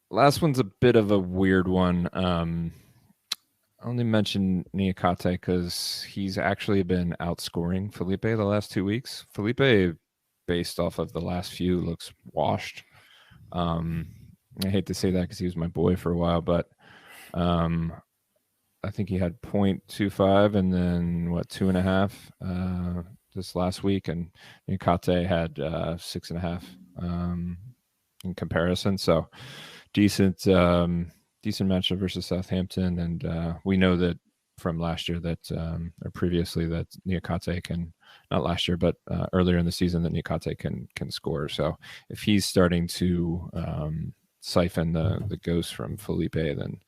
Speaker 5: Last one's a bit of a weird one. I only mention Niakate because he's actually been outscoring Felipe the last 2 weeks. Felipe, based off of the last few, looks washed. I hate to say that because he was my boy for a while, but I think he had 0.25 and then 2.5 this last week, and Niakate had 6.5 in comparison. So decent matchup versus Southampton, and we know that from last year that or previously that Niakate can, not last year but earlier in the season, that Niakate can score. So if he's starting to siphon the ghost from Felipe, then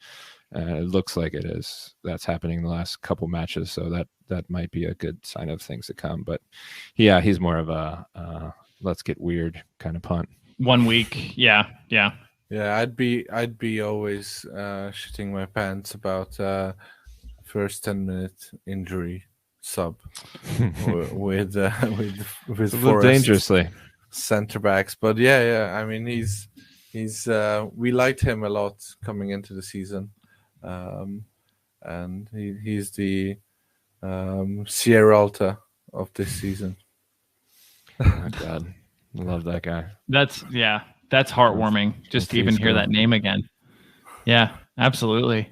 Speaker 5: it looks like that's happening in the last couple matches. So that might be a good sign of things to come. But yeah, he's more of a let's get weird kind of punt. 1 week,
Speaker 2: yeah.
Speaker 3: Yeah, I'd be always shitting my pants about first 10-minute injury sub with Forest
Speaker 5: dangerously
Speaker 3: center backs. But yeah. I mean, he's we liked him a lot coming into the season, and he's the Sierra Alta of this season.
Speaker 5: Oh God, I love that guy.
Speaker 2: That's heartwarming just to even hear that name again. Yeah, absolutely.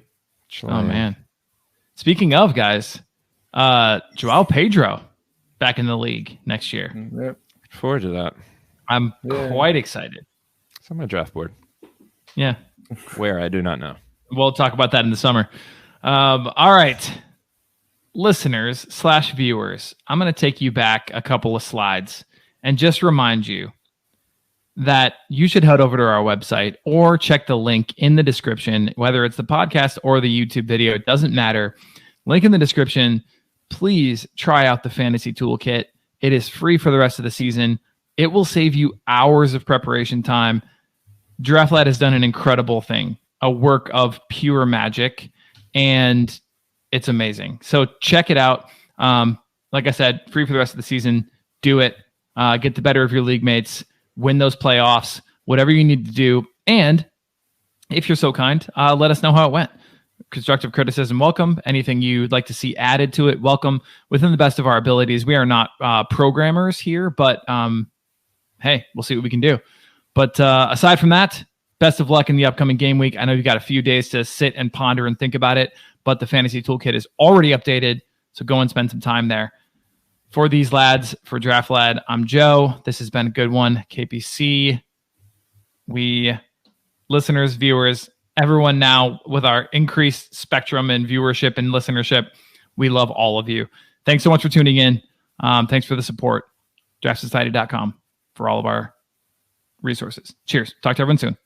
Speaker 2: Oh man. Speaking of guys, Joao Pedro back in the league next year.
Speaker 3: Yep.
Speaker 5: Look forward to that.
Speaker 2: I'm quite excited.
Speaker 5: It's on my draft board.
Speaker 2: Yeah.
Speaker 5: Where I do not know.
Speaker 2: We'll talk about that in the summer. All right. Listeners / viewers, I'm going to take you back a couple of slides and just remind you that you should head over to our website or check the link in the description, whether it's the podcast or the YouTube video. It doesn't matter. Link in the description. Please try out the Fantasy Toolkit. It is free for the rest of the season. It will save you hours of preparation time. DraftLad has done an incredible thing, a work of pure magic, and it's amazing. So check it out. Like I said, free for the rest of the season. Do it. Get the better of your league mates. Win those playoffs, whatever you need to do. And if you're so kind, let us know how it went. Constructive criticism, welcome. Anything you'd like to see added to it, welcome. Within the best of our abilities. We are not programmers here, but hey, we'll see what we can do. But aside from that, best of luck in the upcoming game week. I know you've got a few days to sit and ponder and think about it, but the Fantasy Toolkit is already updated, so go and spend some time there. For these lads, for Draft Lad, I'm Joe. This has been a good one. KPC. We, listeners, viewers, everyone now with our increased spectrum and viewership and listenership, we love all of you. Thanks so much for tuning in. Thanks for the support. DraftSociety.com for all of our resources. Cheers. Talk to everyone soon.